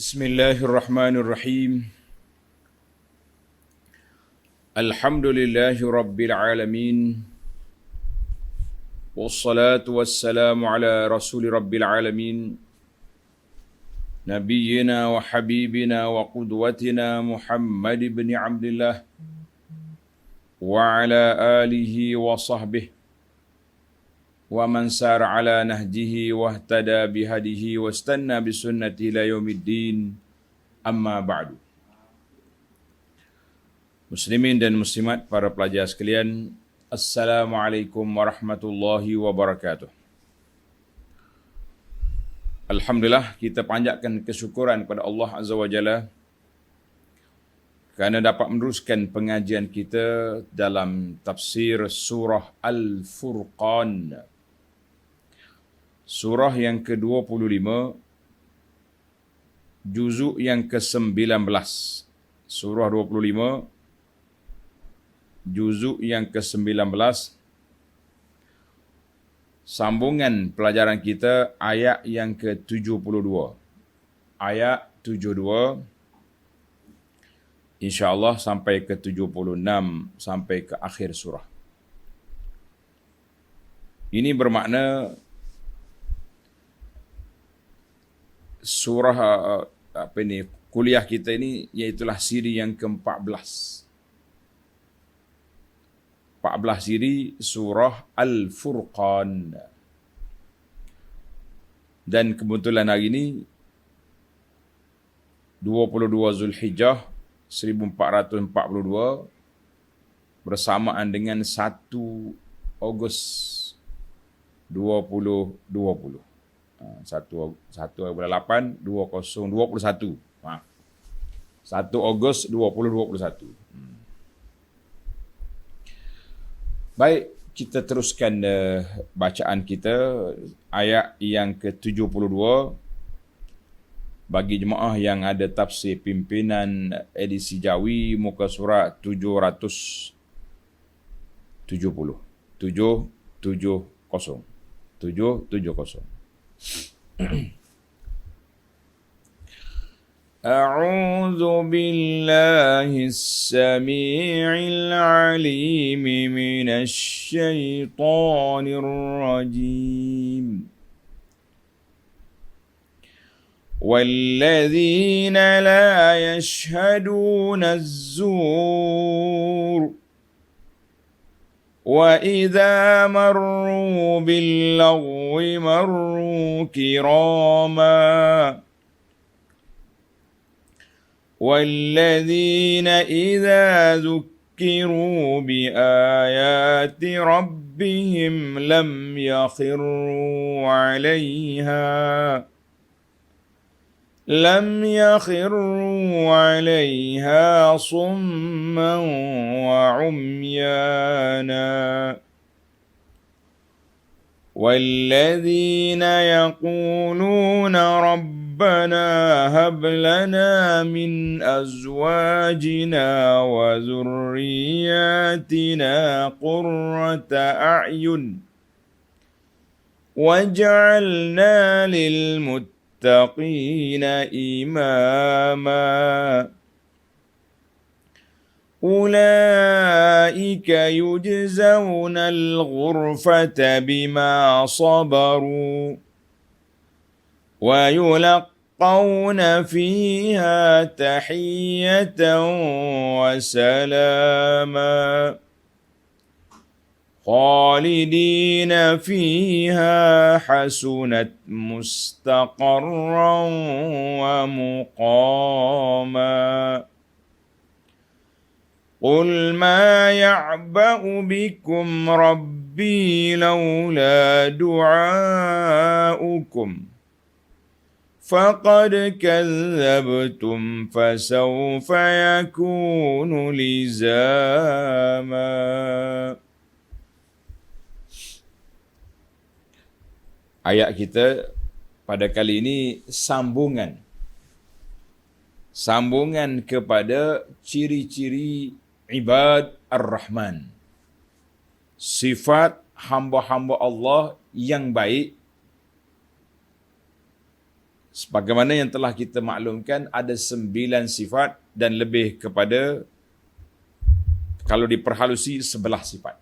Bismillahirrahmanirrahim. Alhamdulillahi rabbil alamin. Wassalatu wassalamu ala rasuli rabbil alamin. Nabiyyina wa habibina wa qudwatina Muhammad ibn Abdullah wa ala alihi wa sahbihi wa man sara ala nahjihi wa ihtada bihadihi wa istanna bisunnati ila yaumiddin, amma ba'du. Muslimin dan muslimat, para pelajar sekalian, Assalamualaikum warahmatullahi wabarakatuh. Alhamdulillah, kita panjatkan kesyukuran kepada Allah Azza wa Jalla kerana dapat meneruskan pengajian kita dalam tafsir surah Al-Furqan. Surah yang ke-25, juzuk yang ke-19. Surah 25, juzuk yang ke-19. Sambungan pelajaran kita ayat yang ke-72. Ayat 72, insya-Allah sampai ke-76, sampai ke akhir surah. Ini bermakna surah kuliah kita ini iaitulah siri yang ke-14. 14 siri surah Al-Furqan. Dan kebetulan hari ini 22 Zulhijjah 1442 bersamaan dengan 1 Ogos 2020. 1/8/2021. 1 Ogos 2021. Baik, kita teruskan bacaan kita ayat yang ke-72 bagi jemaah yang ada tafsir pimpinan edisi Jawi muka surat 770. 770. أعوذ بالله السميع العليم من الشيطان الرجيم والذين لا يشهدون الزور وإذا مروا باللغو مروا كراما والذين إذا ذكروا بآيات ربهم لم يخروا عليها صما وعميانا والذين يقولون ربنا هب لنا من أزواجنا وذرياتنا قرة أعين واجعلنا للمتقين إماما أولئك يجزون الغرفة بما صبروا ويلقون فيها تحية وسلاما خالدين فيها حسنت مستقرا ومقاما قل ما يعبأ بكم ربي لولا دعاؤكم فقد كذبتم فسوف يكون لزاما. Ayat kita pada kali ini sambungan kepada ciri-ciri ibad ar-Rahman, sifat hamba-hamba Allah yang baik, Sebagaimana yang telah kita maklumkan, ada 9 sifat dan lebih kepada, kalau diperhalusi, 11 sifat.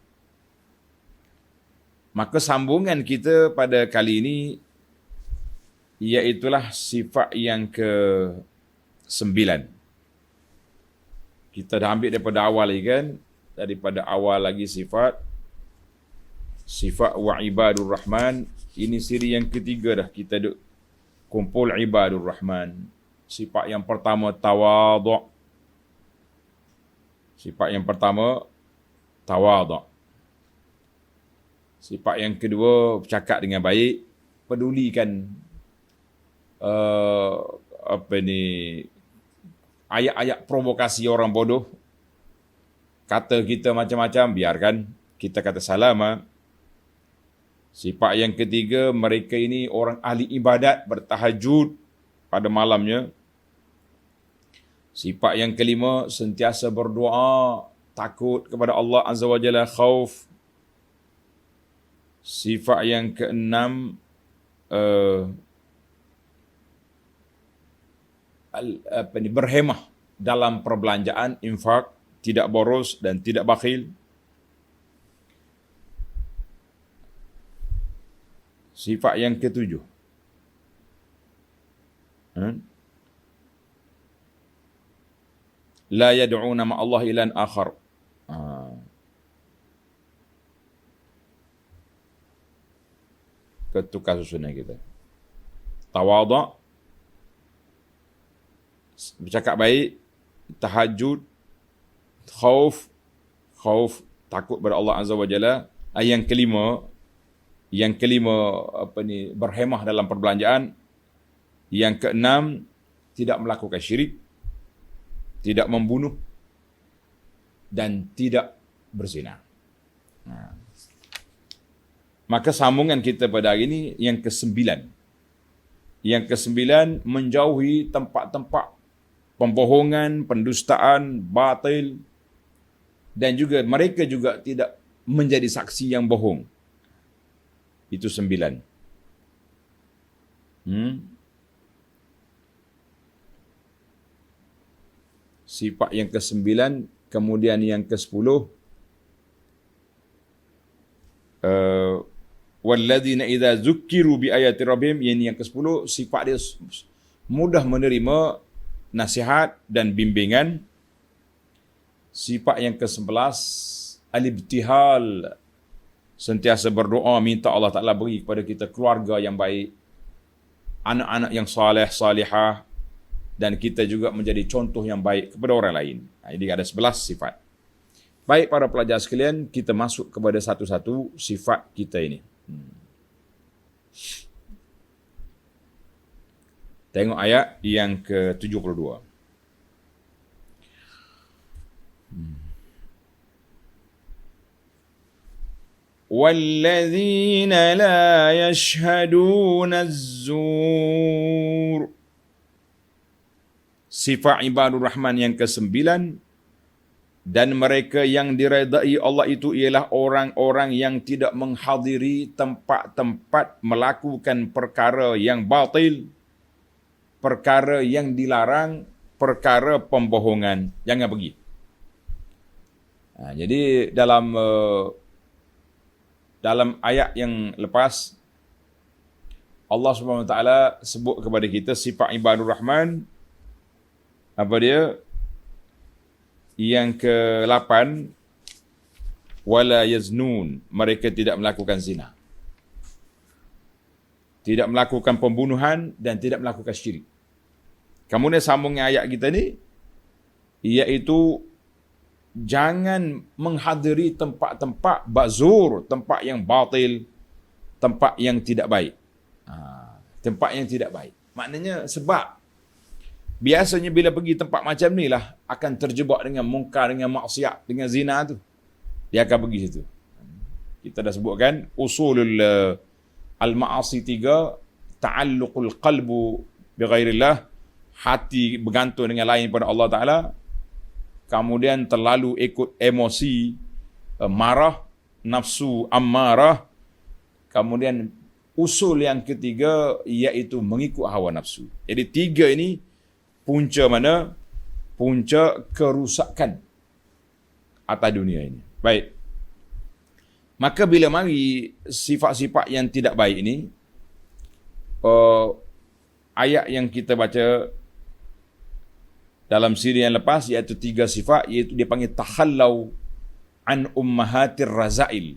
Maka sambungan kita pada kali ini iaitulah sifat yang ke-9. Kita dah ambil daripada awal lagi kan, daripada awal lagi sifat wa ibadur rahman. Ini siri yang ketiga dah kita duk kumpul ibadur rahman. Sifat yang pertama tawadhu'. Sifat yang pertama tawadhu'. Sifat yang kedua bercakap dengan baik, pedulikan ayat-ayat provokasi orang bodoh. Kata kita macam-macam, biarkan, kita kata salam. Sifat yang ketiga, mereka ini orang ahli ibadat, bertahajud pada malamnya. Sifat yang kelima, sentiasa berdoa, takut kepada Allah Azza wa Jalla, khauf. Sifat yang keenam, berhemah dalam perbelanjaan, infak, tidak boros dan tidak bakhil. Sifat yang ketujuh, la yad'una ma'allah ilan akhar. Ketukar susunan kita. Tawadhu', bercakap baik, tahajud, khauf, takut kepada Allah Azza wa Jalla. Yang kelima berhemah dalam perbelanjaan. Yang keenam, tidak melakukan syirik, tidak membunuh dan tidak berzina. Maka sambungan kita pada hari ini yang ke-9. Yang ke-9, menjauhi tempat-tempat pembohongan, pendustaan, batil, dan juga mereka juga tidak menjadi saksi yang bohong. Itu 9. Sifat yang ke-9, kemudian yang ke-10, walladzina idza zukkiru bi ayati rabbihim. Ini yang ke-10, sifat dia mudah menerima nasihat dan bimbingan. Sifat yang ke-11, al-ibtihal, sentiasa berdoa, minta Allah Ta'ala beri kepada kita keluarga yang baik, anak-anak yang saleh, salihah, dan kita juga menjadi contoh yang baik kepada orang lain. Jadi ada 11 sifat. Baik para pelajar sekalian, kita masuk kepada satu-satu sifat kita ini. Tengok ayat yang ke-72. وَالَّذِينَ لَا يَشْهَدُونَ الزُّورَ. Sifat ibadur rahman yang ke-9, dan mereka yang diredai Allah itu ialah orang-orang yang tidak menghadiri tempat-tempat melakukan perkara yang batil, perkara yang dilarang, perkara pembohongan. Jangan pergi. Jadi dalam ayat yang lepas, Allah Subhanahu Wa Taala sebut kepada kita sifat ibadur rahman. Apa dia? Yang ke-8, wala yaznun, mereka tidak melakukan zina, tidak melakukan pembunuhan dan tidak melakukan syirik. Kemudian sambungnya ayat kita ni, iaitu jangan menghadiri tempat-tempat bazur, tempat yang batil, tempat yang tidak baik. Tempat yang tidak baik. Maknanya sebab biasanya bila pergi tempat macam ni lah, akan terjebak dengan mungkar, dengan maksiat, dengan zina tu. Dia akan pergi situ. Kita dah sebutkan, usulul al-ma'asi 3, ta'alluqul qalbu bighairillah, hati bergantung dengan lain pada Allah Ta'ala. Kemudian terlalu ikut emosi, marah, nafsu ammarah. Kemudian usul yang ketiga iaitu mengikut hawa nafsu. Jadi 3 ini punca mana? Punca kerusakan atas dunia ini. Baik. Maka bila mari sifat-sifat yang tidak baik ini, ayat yang kita baca dalam siri yang lepas iaitu 3 sifat, iaitu dia panggil takhallau an ummahatir razail.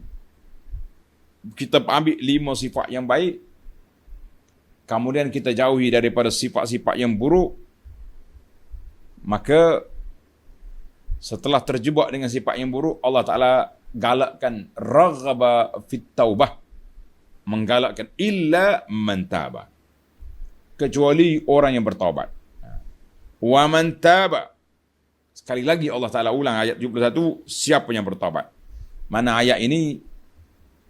Kita ambil 5 sifat yang baik, kemudian kita jauhi daripada sifat-sifat yang buruk, maka setelah terjebak dengan sifat yang buruk, Allah Ta'ala galakkan raghaba fit taubah, menggalakkan illa man taba, kecuali orang yang bertaubat. Wa man taba, sekali lagi Allah Ta'ala ulang ayat 71, siapa yang bertaubat. Mana ayat ini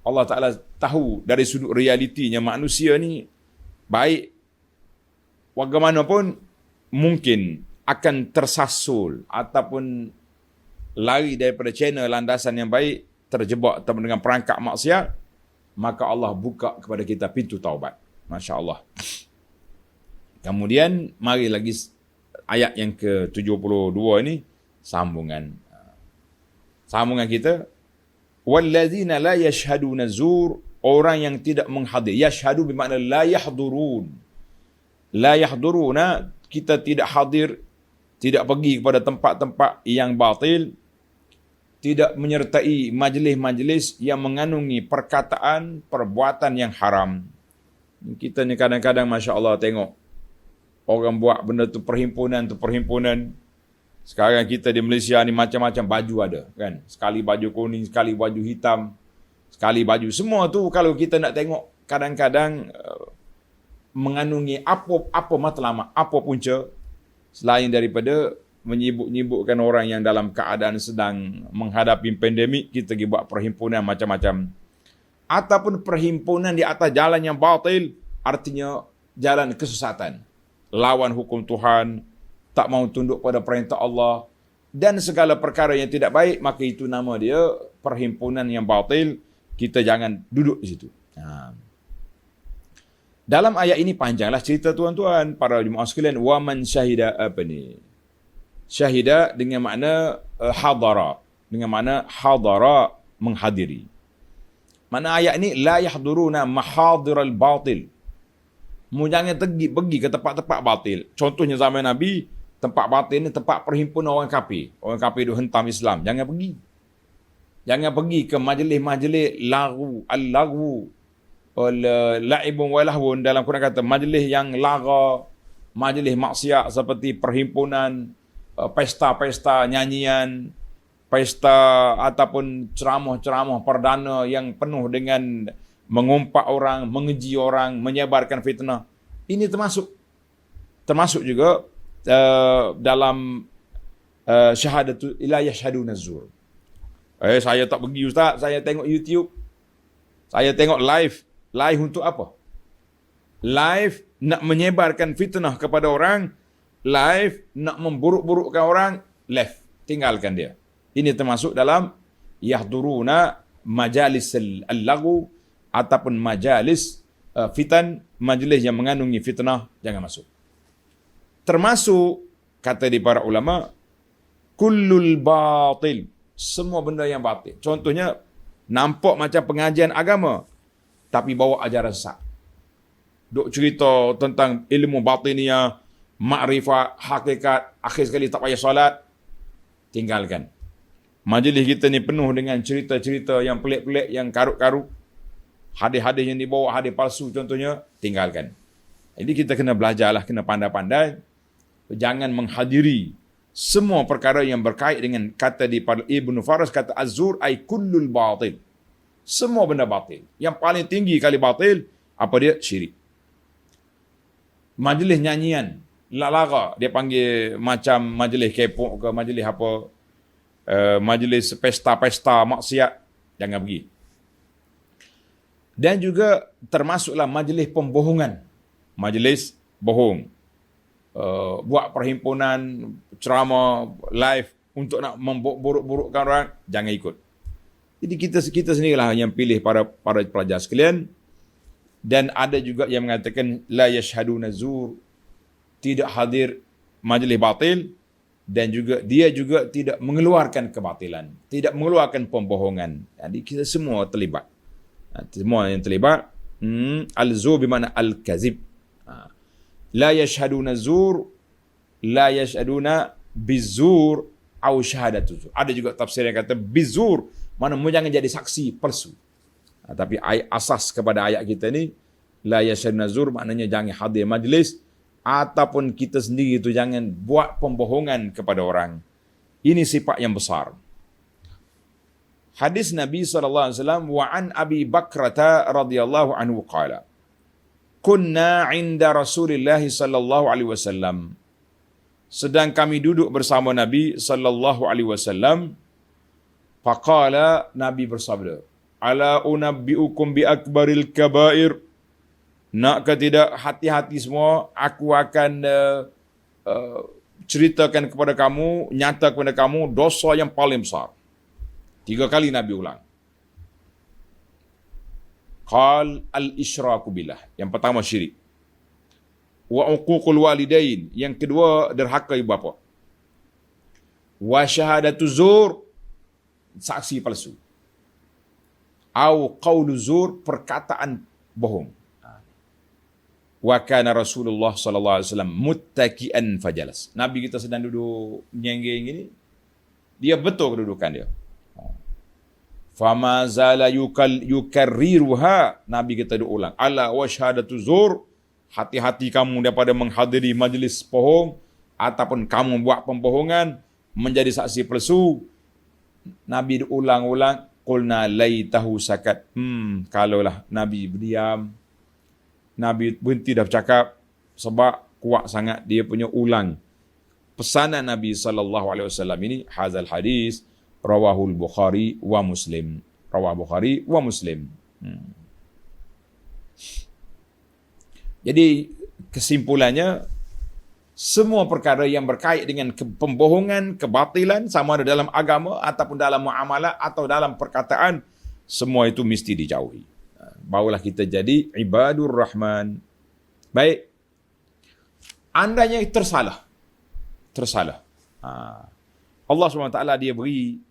Allah Ta'ala tahu dari sudut realitinya manusia ni baik bagaimanapun mungkin akan tersasul ataupun lari daripada channel landasan yang baik, terjebak ataupun dengan perangkap maksiat, maka Allah buka kepada kita pintu taubat. Masya Allah. Kemudian mari lagi ayat yang ke-72 ini sambungan kita. Wallazina la yashhaduna zur, orang yang tidak menghadir. Yashhadu bermakna la yahdurun. La yahduruna, kita tidak hadir, tidak pergi kepada tempat-tempat yang batil, tidak menyertai majlis-majlis yang mengandungi perkataan, perbuatan yang haram. Kita ni kadang-kadang Masya Allah tengok orang buat benda tu perhimpunan. Sekarang kita di Malaysia ni macam-macam baju ada, kan? Sekali baju kuning, sekali baju hitam, sekali baju. Semua tu kalau kita nak tengok kadang-kadang mengandungi apa matlamat, apa punca selain daripada menyibuk-nyibukkan orang yang dalam keadaan sedang menghadapi pandemik, kita pergi buat perhimpunan macam-macam. Ataupun perhimpunan di atas jalan yang batil, artinya jalan kesesatan. Lawan hukum Tuhan, tak mau tunduk pada perintah Allah dan segala perkara yang tidak baik, maka itu nama dia perhimpunan yang batil. Kita jangan duduk di situ. Dalam ayat ini panjanglah cerita tuan-tuan, para jemaah sekalian. Wa man syahida, apa ni? Syahida dengan makna hadara. Dengan makna hadara, menghadiri. Makna ayat ini la yahduruna mahadiral batil. Mu jangan pergi ke tempat-tempat batil. Contohnya zaman Nabi, tempat batil ni tempat perhimpunan orang kafir. Orang kafir itu hentam Islam. Jangan pergi. Jangan pergi ke majlis-majlis al-lagwu, la'ibun wa lahwun, dalam Quran kata majlis yang lara, majlis maksiat seperti perhimpunan, pesta-pesta nyanyian, pesta ataupun ceramah-ceramah perdana yang penuh dengan mengumpat orang, mengeji orang, menyebarkan fitnah. Ini termasuk juga dalam syahadatu ila yashhaduna zur. Saya tak pergi ustaz, saya tengok YouTube. Saya tengok live. Live untuk apa? Live nak menyebarkan fitnah kepada orang, live nak memburuk-burukkan orang, left, tinggalkan dia. Ini termasuk dalam yahduruna majalis al-laghu ataupun majalis fitan, majlis yang mengandungi fitnah, jangan masuk. Termasuk, kata di para ulama, kullul batil, semua benda yang batil. Contohnya, nampak macam pengajian agama, tapi bawa ajaran sesat. Duk cerita tentang ilmu batiniah, makrifat, hakikat, akhir sekali tak payah solat, tinggalkan. Majlis kita ni penuh dengan cerita-cerita yang pelik-pelik, yang karut-karut, hadis-hadis yang dibawa, hadis palsu contohnya, tinggalkan. Jadi kita kena belajarlah, kena pandai-pandai. Jangan menghadiri semua perkara yang berkait dengan, kata di Ibn Faras, kata az-zur ay kullul batil. Semua benda batil. Yang paling tinggi kali batil, apa dia? Syirik. Majlis nyanyian, lara, dia panggil macam majlis kepok ke majlis apa, majlis pesta-pesta maksiat, jangan pergi. Dan juga termasuklah majlis pembohongan. Majlis bohong. Buat perhimpunan, ceramah, live untuk nak memburuk-burukkan orang, jangan ikut. Jadi kita sendirilah yang pilih para pelajar sekalian. Dan ada juga yang mengatakan la yashhaduna zur, tidak hadir majlis batil, dan juga dia juga tidak mengeluarkan kebatilan, tidak mengeluarkan pembohongan. Jadi kita semua terlibat. Semua yang terlibat. Al-zur bermakna al-kazib. La yashhaduna zur, la yashhaduna bizur au syahadatu zur. Ada juga tafsir yang kata bizur, mana jangan jadi saksi palsu. Tapi asas kepada ayat kita ni la yashhaduna zur maknanya jangan hadir majlis, ataupun kita sendiri itu jangan buat pembohongan kepada orang. Ini sifat yang besar. Hadis Nabi SAW, wa an Abi Bakrata radhiyallahu anhu qala, kunna inda Rasulillah sallallahu alaihi wasallam. Sedang kami duduk bersama Nabi sallallahu alaihi wasallam. Faqala, Nabi bersabda, ala unabbiukum bi akbaril kabair. Nak ke tidak, hati-hati semua, aku akan ceritakan kepada kamu, nyata kepada kamu dosa yang paling besar. 3 kali Nabi ulang. Qal al-isyraku billah. Yang pertama syirik. Wa uququl walidain. Yang kedua derhaka ibu bapa. Wa syahadatu zur, saksi palsu. Au qaulu zur, perkataan bohong. Wa kana Rasulullah sallallahu alaihi wasallam muttaki'an fajalas. Nabi kita sedang duduk nyenggeng gini, dia betul kedudukan dia. Fama zala yukarriruha, Nabi kita duduk ulang. Ala wa syahadatu zur, hati-hati kamu daripada menghadiri majlis bohong ataupun kamu buat pembohongan, menjadi saksi palsu. Nabi ulang-ulang, qulna laitahu sakat. Kalaulah Nabi berdiam, Nabi berhenti dah bercakap, sebab kuat sangat dia punya ulang. Pesanan Nabi SAW ini, hazal hadis rawahul Bukhari wa Muslim. Rawah Bukhari wa Muslim. Jadi kesimpulannya, semua perkara yang berkait dengan pembohongan, kebatilan, sama ada dalam agama ataupun dalam muamalah atau dalam perkataan, semua itu mesti dijauhi. Barulah kita jadi ibadur rahman. Baik. Andainya tersalah. Allah SWT dia beri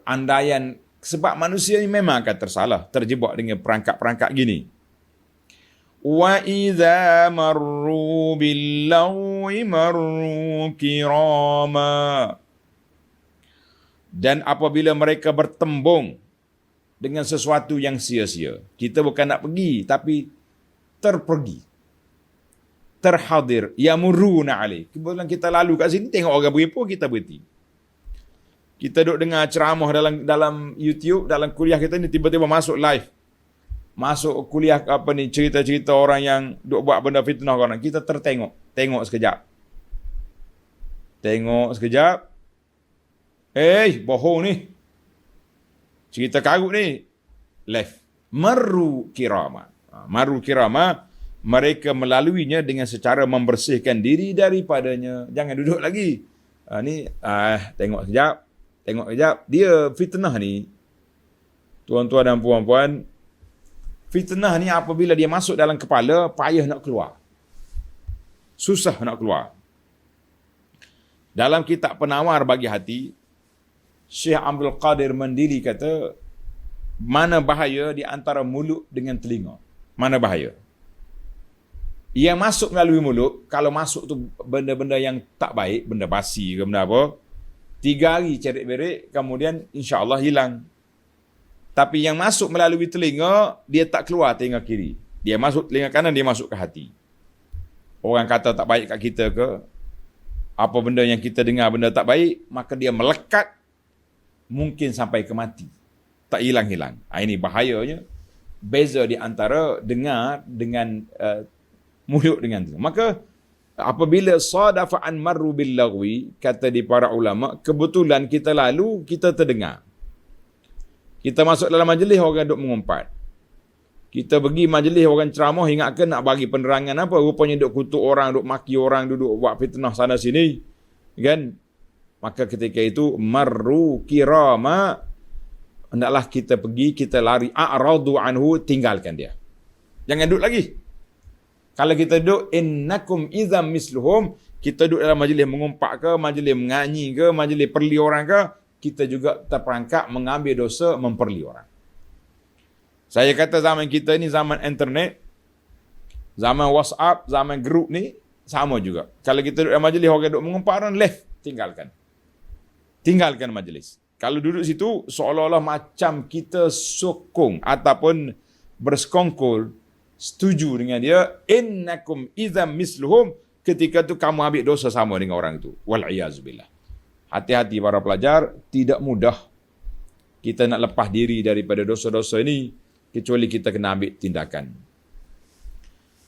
andaian, sebab manusia ini memang akan tersalah, terjebak dengan perangkap-perangkap gini. Wa idza marru bil-lagwi marru kirama. Dan apabila mereka bertembung dengan sesuatu yang sia-sia, kita bukan nak pergi, tapi terpergi, terhadir, yamuruna alaih. Kebetulan kita lalu kat sini, tengok orang beripu, kita berhenti. Kita duduk dengar ceramah dalam YouTube, dalam kuliah kita ni, tiba-tiba masuk live. Masuk kuliah cerita-cerita orang yang duk buat benda fitnah orang. Kita tertengok. Tengok sekejap. Bohong ni. Cerita karut ni. Left. Marru kirama. Mereka melaluinya dengan secara membersihkan diri daripadanya. Jangan duduk lagi. Tengok sekejap. Dia fitnah ni. Tuan-tuan dan puan-puan, fitnah ni apabila dia masuk dalam kepala, payah nak keluar. Susah nak keluar. Dalam kitab Penawar Bagi Hati, Syekh Abdul Qadir Mandiri kata, mana bahaya di antara mulut dengan telinga? Mana bahaya? Yang masuk melalui mulut, kalau masuk tu benda-benda yang tak baik, benda basi ke benda apa, 3 hari cerit-berit, kemudian insya-Allah hilang. Tapi yang masuk melalui telinga, dia tak keluar telinga kiri. Dia masuk telinga kanan, dia masuk ke hati. Orang kata tak baik kat kita ke, apa benda yang kita dengar benda tak baik, maka dia melekat, mungkin sampai ke mati. Tak hilang-hilang. Ini bahayanya. Beza di antara dengar dengan mulut dengan telinga. Maka apabila sadafa'an marru bil lagwi, kata di para ulama, kebetulan kita lalu, kita terdengar. Kita masuk dalam majlis, orang duk mengumpat. Kita pergi majlis, orang ceramah, ingatkan nak bagi penerangan apa, rupanya duk kutuk orang, duk maki orang, duduk buat fitnah sana sini. Kan? Maka ketika itu, marru kirama, hendaklah kita pergi, kita lari, a'radu anhu, tinggalkan dia. Jangan duduk lagi. Kalau kita duduk, innakum idzam misluhum, kita duduk dalam majlis mengumpat ke, majlis menganyi ke, majlis perli orang ke, kita juga terperangkap mengambil dosa memperli orang. Saya kata zaman kita ni zaman internet, zaman WhatsApp, zaman grup ni, sama juga. Kalau kita duduk dalam majlis, orang duduk mengumpat orang, left, tinggalkan. Tinggalkan majlis. Kalau duduk situ, seolah-olah macam kita sokong ataupun bersekongkol, setuju dengan dia, innakum idzam misluhum, ketika tu kamu ambil dosa sama dengan orang itu. Wal'iyazubillah. Hati-hati para pelajar, tidak mudah kita nak lepas diri daripada dosa-dosa ini, kecuali kita kena ambil tindakan.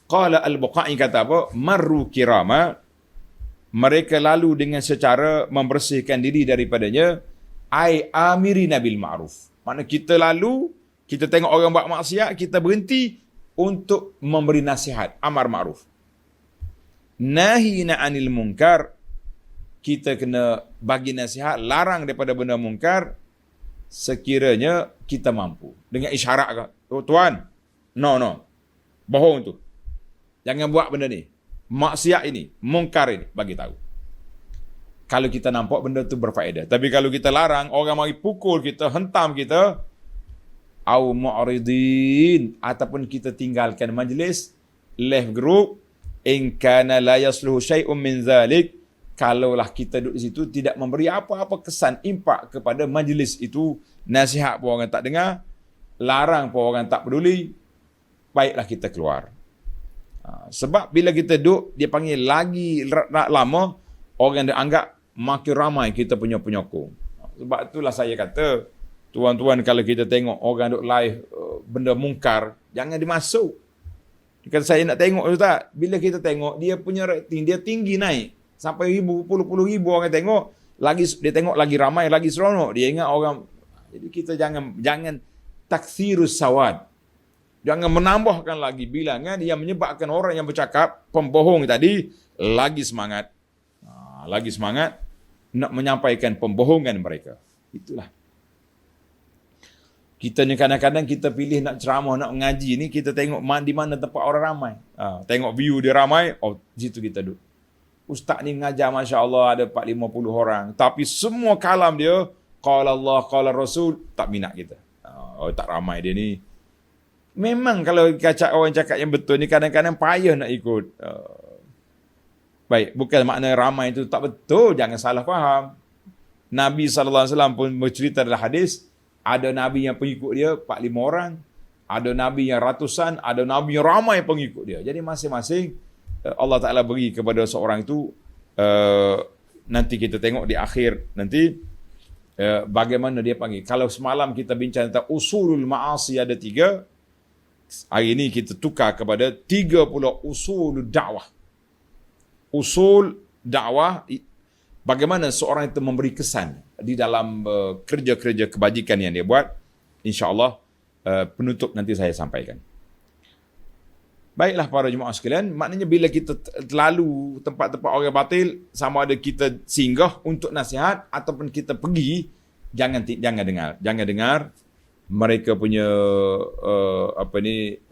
Qala al-Bukhari kata apa? Marru kirama, mereka lalu dengan secara membersihkan diri daripadanya, ai amiri nabil ma'ruf. Maknanya kita lalu, kita tengok orang buat maksiat, kita berhenti untuk memberi nasihat, amar ma'ruf. Nahina anil munkar, kita kena bagi nasihat, larang daripada benda munkar, sekiranya kita mampu. Dengan isyarat ke, oh, tuan, no, bohong tu. Jangan buat benda ni. Maksiat ini, munkar ini, bagi tahu. Kalau kita nampak benda tu berfaedah. Tapi kalau kita larang, orang mari pukul kita, hentam kita, au mu'ridin, ataupun kita tinggalkan majlis, left group, in kana la yasluhu syai'un min zalik, kalaulah kita duduk di situ tidak memberi apa-apa kesan impak kepada majlis itu, nasihat pun orang tak dengar, larang pun orang tak peduli, baiklah kita keluar. Sebab bila kita duduk, dia panggil lagi lama, orang dia anggap makin ramai kita punya penyokong. Sebab itulah saya kata, tuan-tuan, kalau kita tengok orang duk live benda mungkar, jangan dimasuk. Kalau saya nak tengok, Ustaz, bila kita tengok, dia punya rating, dia tinggi naik. Sampai puluh ribu orang tengok, lagi dia tengok lagi ramai, lagi seronok. Dia ingat orang. Jadi kita jangan takthirus sawad. Jangan menambahkan lagi bilangan yang menyebabkan orang yang bercakap, pembohong tadi, lagi semangat. Lagi semangat nak menyampaikan pembohongan mereka. Itulah. Kita ni kadang-kadang kita pilih nak ceramah, nak mengaji ni, kita tengok di mana tempat orang ramai. Tengok view dia ramai, di situ kita duduk. Ustaz ni mengajar, Masya Allah, ada 450 orang. Tapi semua kalam dia, qala Allah, qala Rasul, tak minat kita. Tak ramai dia ni. Memang kalau orang cakap yang betul ni, kadang-kadang payah nak ikut. Baik, bukan makna ramai itu tak betul, jangan salah faham. Nabi SAW pun bercerita dalam hadis, ada Nabi yang pengikut dia 4-5 orang, ada Nabi yang ratusan, ada Nabi yang ramai pengikut dia. Jadi masing-masing Allah Ta'ala beri kepada seorang itu, nanti kita tengok di akhir nanti, bagaimana dia panggil. Kalau semalam kita bincang tentang usulul ma'asi ada 3, hari ini kita tukar kepada 3 pula usul dakwah. Usul dakwah, bagaimana seorang itu memberi kesan di dalam kerja-kerja kebajikan yang dia buat. InsyaAllah penutup nanti saya sampaikan. Baiklah para jemaah sekalian, maknanya bila kita lalu tempat-tempat orang batil, sama ada kita singgah untuk nasihat ataupun kita pergi, jangan dengar mereka punya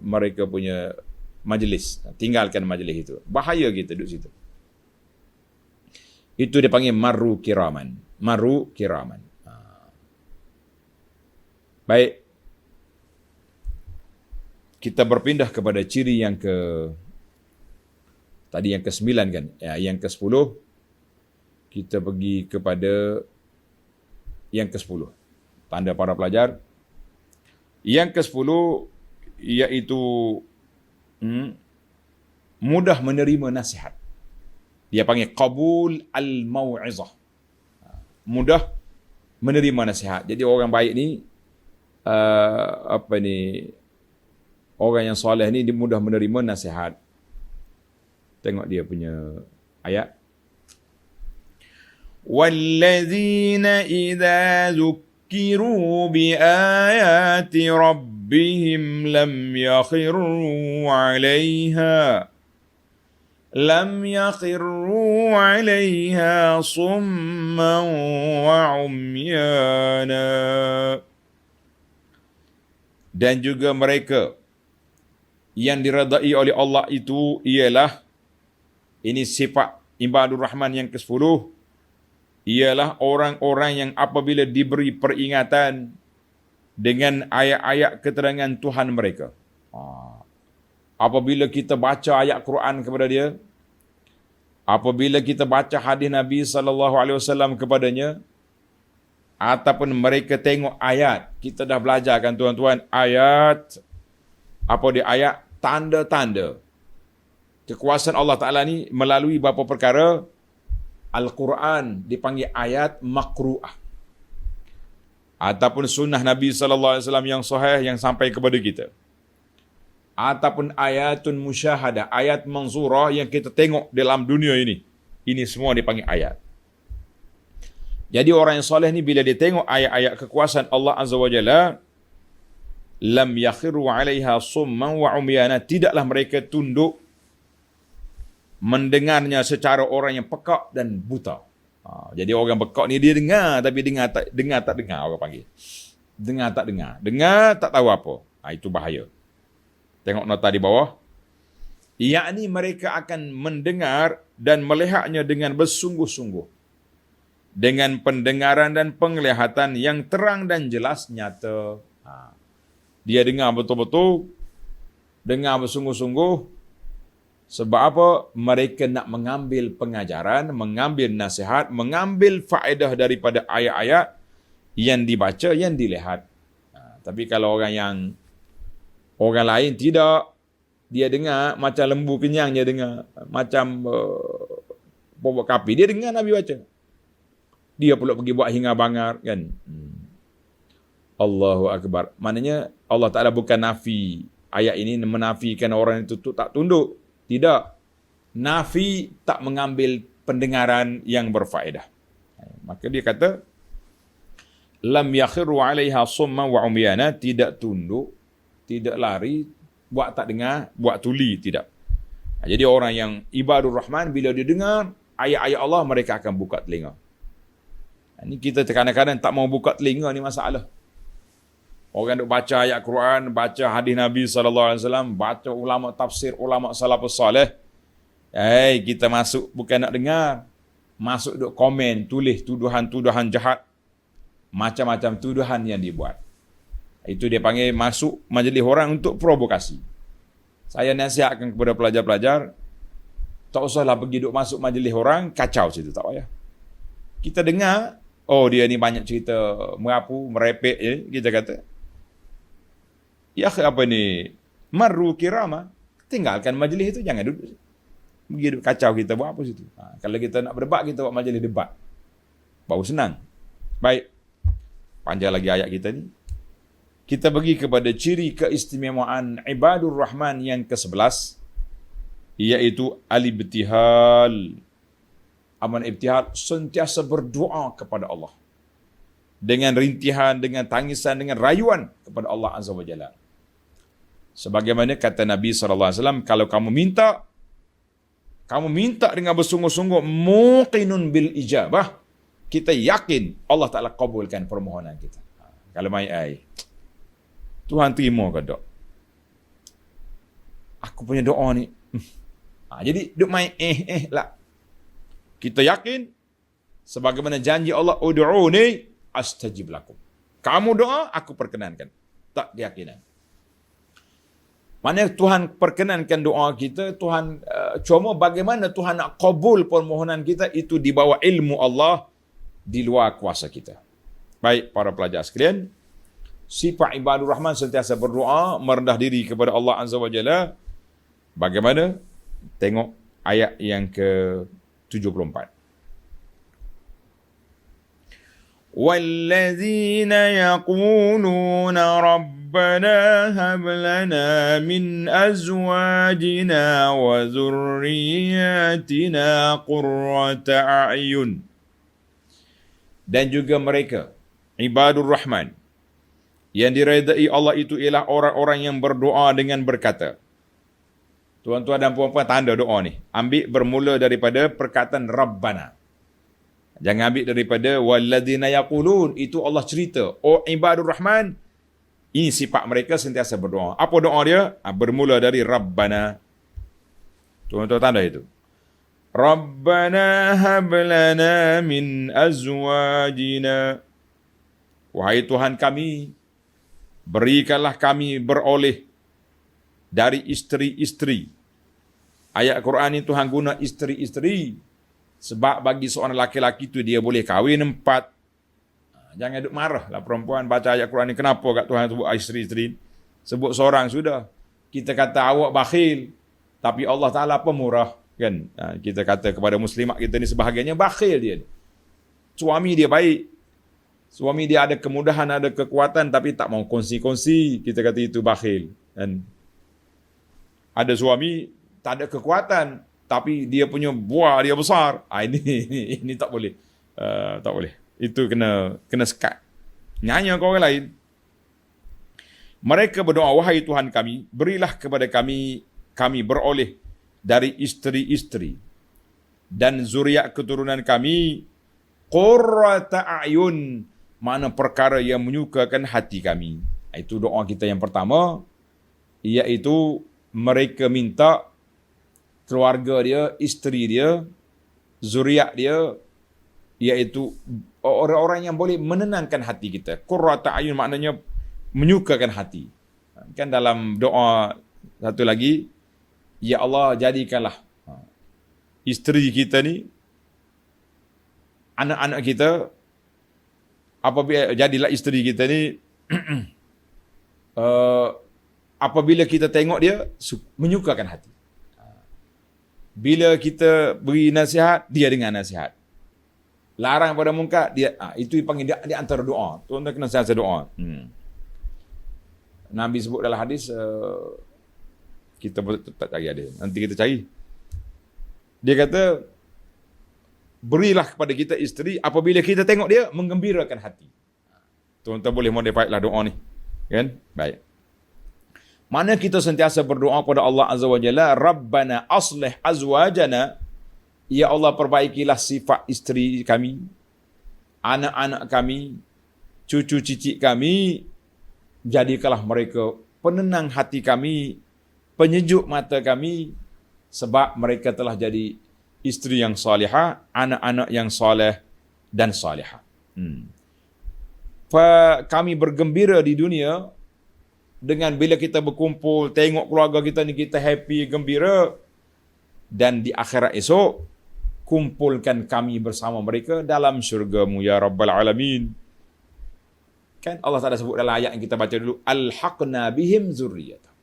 mereka punya majlis. Tinggalkan majlis itu. Bahaya kita duduk situ. Itu dia panggil marru kiraman. Marru kiraman. Baik. Kita berpindah kepada ciri yang tadi yang ke-9 kan. Yang ke-10. Kita pergi kepada yang ke-10. Tanda para pelajar. Yang ke-10 iaitu mudah menerima nasihat. Dia panggil qabul al-mau'izah. Mudah menerima nasihat. Jadi orang baik ni, orang yang soleh ni dia mudah menerima nasihat. Tengok dia punya ayat. Wallazina idza zukkiru bi ayati rabbihim lam yakhiru 'alaiha summan wa 'umyana. Dan juga mereka yang diredai oleh Allah itu ialah, ini sifat ibadur rahman yang ke-10, ialah orang-orang yang apabila diberi peringatan dengan ayat-ayat keterangan Tuhan mereka. Apabila kita baca ayat Quran kepada dia, apabila kita baca hadis Nabi SAW kepadanya, ataupun mereka tengok ayat, kita dah belajar kan tuan-tuan, ayat, apa dia ayat, tanda-tanda kekuasaan Allah Ta'ala ni melalui beberapa perkara. Al-Quran dipanggil ayat makru'ah, ataupun sunnah Nabi SAW yang sahih yang sampai kepada kita, ataupun ayatun musyahadah, ayat manzurah yang kita tengok dalam dunia ini. Ini semua dipanggil ayat. Jadi orang yang soleh ni bila dia tengok ayat-ayat kekuasaan Allah Azza wa Jalla, lam yakhiru 'alaiha summan wa umyana, tidaklah mereka tunduk mendengarnya secara orang yang pekak dan buta. Jadi orang pekak ni dia dengar, tapi dengar tak dengar orang panggil. Dengar tak dengar. Dengar tak tahu apa. Itu bahaya. Tengok nota di bawah. Yakni mereka akan mendengar dan melihatnya dengan bersungguh-sungguh, dengan pendengaran dan penglihatan yang terang dan jelas nyata. Dia dengar betul-betul, dengar bersungguh-sungguh. Sebab apa? Mereka nak mengambil pengajaran, mengambil nasihat, mengambil faedah daripada ayat-ayat yang dibaca, yang dilihat. Tapi kalau orang lain tidak, dia dengar macam lembu kenyang, dia dengar macam bobok kapi, dia dengar Nabi baca. Dia pula pergi buat hingga bangar kan. Allahu Akbar. Maknanya Allah Ta'ala bukan nafi. Ayat ini menafikan orang itu tak tunduk. Tidak. Nafi tak mengambil pendengaran yang berfaedah. Maka dia kata, lam yakhiru 'alaiha summa wa umyana, tidak tunduk, tidak lari, buat tak dengar, buat tuli, tidak. Jadi orang yang ibadur rahman, bila dia dengar ayat-ayat Allah, mereka akan buka telinga. Ini kita kadang-kadang tak mau buka telinga, ni masalah. Orang duk baca ayat Quran, baca hadis Nabi SAW, baca ulama tafsir, ulama salafus salih. Kita masuk bukan nak dengar. Masuk duk komen, tulis tuduhan-tuduhan jahat. Macam-macam tuduhan yang dibuat. Itu dia panggil masuk majlis orang untuk provokasi. Saya nasihatkan kepada pelajar-pelajar, tak usahlah pergi duk masuk majlis orang, kacau situ, tak payah. Kita dengar, oh dia ni banyak cerita merapu, merepek, kita kata. Ya apa ni? Marru kirama. Tinggalkan majlis itu, jangan duduk. Pergi kacau kita, buat apa situ? Kalau kita nak berdebat, kita buat majlis debat. Baru senang. Baik. Panjang lagi ayat kita ni. Kita pergi kepada ciri keistimewaan ibadur rahman yang ke-11, iaitu al-ibtihal. Aman ibtihal, sentiasa berdoa kepada Allah. Dengan rintihan, dengan tangisan, dengan rayuan kepada Allah Azza wa Jalla. Sebagaimana kata Nabi SAW, kalau kamu minta dengan bersungguh-sungguh, muqinun bil ijabah, kita yakin Allah Ta'ala kabulkan permohonan kita. Kalau main Tuhan terima ke tak? Aku punya doa ni. Jadi duk main lah. Kita yakin sebagaimana janji Allah, ud'uni astajib lakum. Kamu doa, aku perkenankan. Tak keyakinan. Maknanya Tuhan perkenankan doa kita, Tuhan cuma bagaimana Tuhan nak kabul permohonan kita, itu di bawah ilmu Allah, di luar kuasa kita. Baik para pelajar sekalian, sifat ibadur rahman sentiasa berdoa, merendah diri kepada Allah Azza wa Jalla. Bagaimana? Tengok ayat yang ke-74. وَالَّذِينَ يَقُولُونَ رَبَّنَا هَبْ لَنَا مِنْ أَزْوَاجِنَا وَذُرِّيَّاتِنَا قُرَّةَ أَعْيُنٍ. Dan juga mereka, ibadur rahman, yang diredai Allah itu ialah orang-orang yang berdoa dengan berkata. Tuan-tuan dan puan-puan, tanda doa ni. Ambil bermula daripada perkataan Rabbana. Jangan ambil daripada walladzina yaqulun. Itu Allah cerita. Oh ibadur rahman, Ini sifat mereka sentiasa berdoa. Apa doa dia? Bermula dari Rabbana. Tuan-tuan tanda itu. Rabbana hablana min azwajina. Wahai Tuhan kami, berikanlah kami beroleh dari isteri-isteri. Ayat Quran ini Tuhan guna isteri-isteri. Sebab bagi seorang laki-laki itu dia boleh kahwin 4. Jangan duk marah lah perempuan baca ayat Quran ni. Kenapa kat Tuhan sebut isteri-isteri? Sebut seorang sudah. Kita kata awak bakhil, tapi Allah Ta'ala pemurah. Kan? Kita kata kepada muslimat kita ni sebahagiannya bakhil dia. Suami dia baik. Suami dia ada kemudahan, ada kekuatan, tapi tak mau kongsi-kongsi. Kita kata itu bakhil. Kan? Ada suami tak ada kekuatan, tapi dia punya buah dia besar. Ini tak boleh. Tak boleh. Itu kena sekat. Nyanyi ke orang lain. Mereka berdoa, wahai Tuhan kami, berilah kepada kami beroleh dari isteri-isteri dan zuriat keturunan kami qurrata a'yun, mana perkara yang menyukakan hati kami. Itu doa kita yang pertama, iaitu mereka minta keluarga dia, isteri dia, zuriat dia, iaitu orang-orang yang boleh menenangkan hati kita. Qurrata ayun maknanya menyukakan hati. Kan dalam doa satu lagi, ya Allah jadikanlah isteri kita ni, anak-anak kita, apabila jadilah isteri kita ni apabila kita tengok dia menyukakan hati. Bila kita beri nasihat, dia dengar nasihat. Larang pada mungkar, dia itu dipanggil dia antara doa. Tuan-tuan kena sentiasa doa. Nabi sebut dalam hadis, kita tak cari ada. Nanti kita cari. Dia kata, berilah kepada kita isteri apabila kita tengok dia menggembirakan hati. Tuan-tuan boleh modify lah doa ni. Kan? Baik. Mana kita sentiasa berdoa kepada Allah Azza wa Jalla, Rabbana aslih azwajana, ya Allah perbaikilah sifat isteri kami, anak-anak kami, cucu cicit kami, jadikanlah mereka penenang hati kami, penyejuk mata kami, sebab mereka telah jadi isteri yang salihah, anak-anak yang saleh dan salihah. Kami bergembira di dunia dengan bila kita berkumpul, tengok keluarga kita ni, kita happy, gembira. Dan di akhirat esok, kumpulkan kami bersama mereka dalam syurga-Mu, ya Rabbal Alamin. Kan Allah Ta'ala sebut dalam ayat yang kita baca dulu, Alhaqna bihim zurriyatah.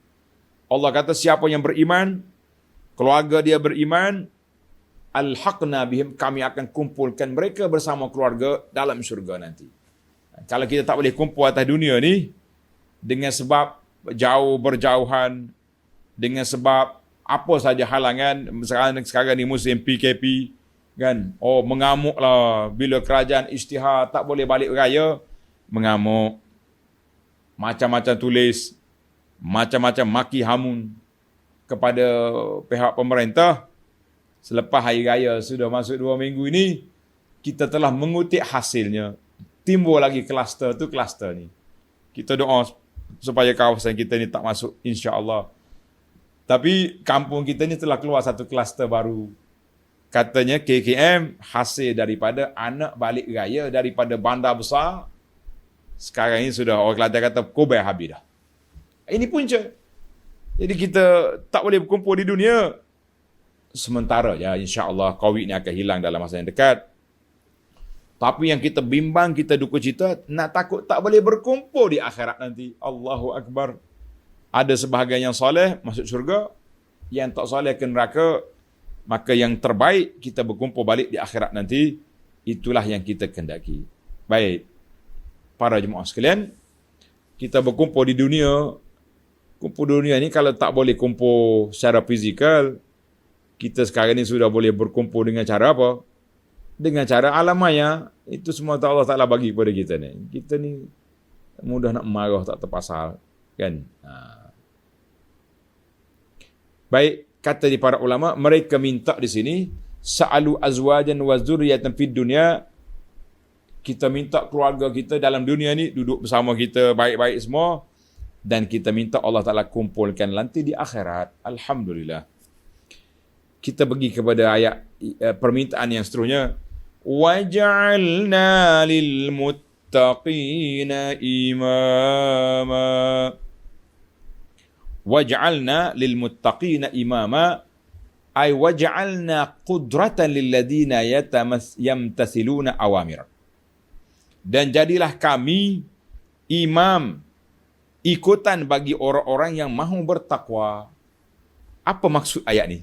Allah kata siapa yang beriman, keluarga dia beriman, Alhaqna bihim, kami akan kumpulkan mereka bersama keluarga dalam syurga nanti. Kalau kita tak boleh kumpul atas dunia ni, dengan sebab berjauhan, dengan sebab apa saja halangan, sekarang ni musim PKP, kan? Oh, mengamuklah bila kerajaan isytihar tak boleh balik raya, mengamuk, macam-macam tulis, macam-macam maki hamun kepada pihak pemerintah. Selepas hari raya sudah masuk 2 minggu ini, kita telah mengutip hasilnya, timbul lagi kluster ni. Kita doa supaya kawasan kita ni tak masuk, insya-Allah. Tapi kampung kita ni telah keluar satu kluster baru. Katanya KKM hasil daripada anak balik raya daripada bandar besar. Sekarang ini sudah orang Kelantan kata kobai habis dah. Ini punca. Jadi kita tak boleh berkumpul di dunia. Sementara ya, insya-Allah COVID ni akan hilang dalam masa yang dekat. Tapi yang kita bimbang, kita duka cita, nak takut tak boleh berkumpul di akhirat nanti. Allahu Akbar. Ada sebahagian yang soleh masuk syurga, yang tak soleh ke neraka. Maka yang terbaik kita berkumpul balik di akhirat nanti. Itulah yang kita kehendaki. Baik, para jemaah sekalian, kita berkumpul di dunia. Kumpul dunia ni kalau tak boleh kumpul secara fizikal, kita sekarang ni sudah boleh berkumpul dengan cara apa? Dengan cara alam maya. Itu semua Allah Ta'ala bagi kepada kita ni. Kita ni mudah nak marah tak terpasal. Kan? Baik, kata di para ulama, mereka minta di sini, sa'alu azwajan wa zurriyatan fid dunya. Kita minta keluarga kita dalam dunia ni duduk bersama kita baik-baik semua. Dan kita minta Allah Ta'ala kumpulkan nanti di akhirat. Alhamdulillah. Kita pergi kepada ayat permintaan yang seterusnya. وَجَعَلْنَا لِلْمُتَّقِينَ إِمَامًا. وَجَعَلْنَا لِلْمُتَّقِينَ إِمَامًا أي وَجَعَلْنَا قُدْرَةً لِلَّذِينَ يَمْتَثِلُونَ أَوَامِرًا. Dan jadilah kami imam, ikutan bagi orang-orang yang mahu bertakwa. Apa maksud ayat ni?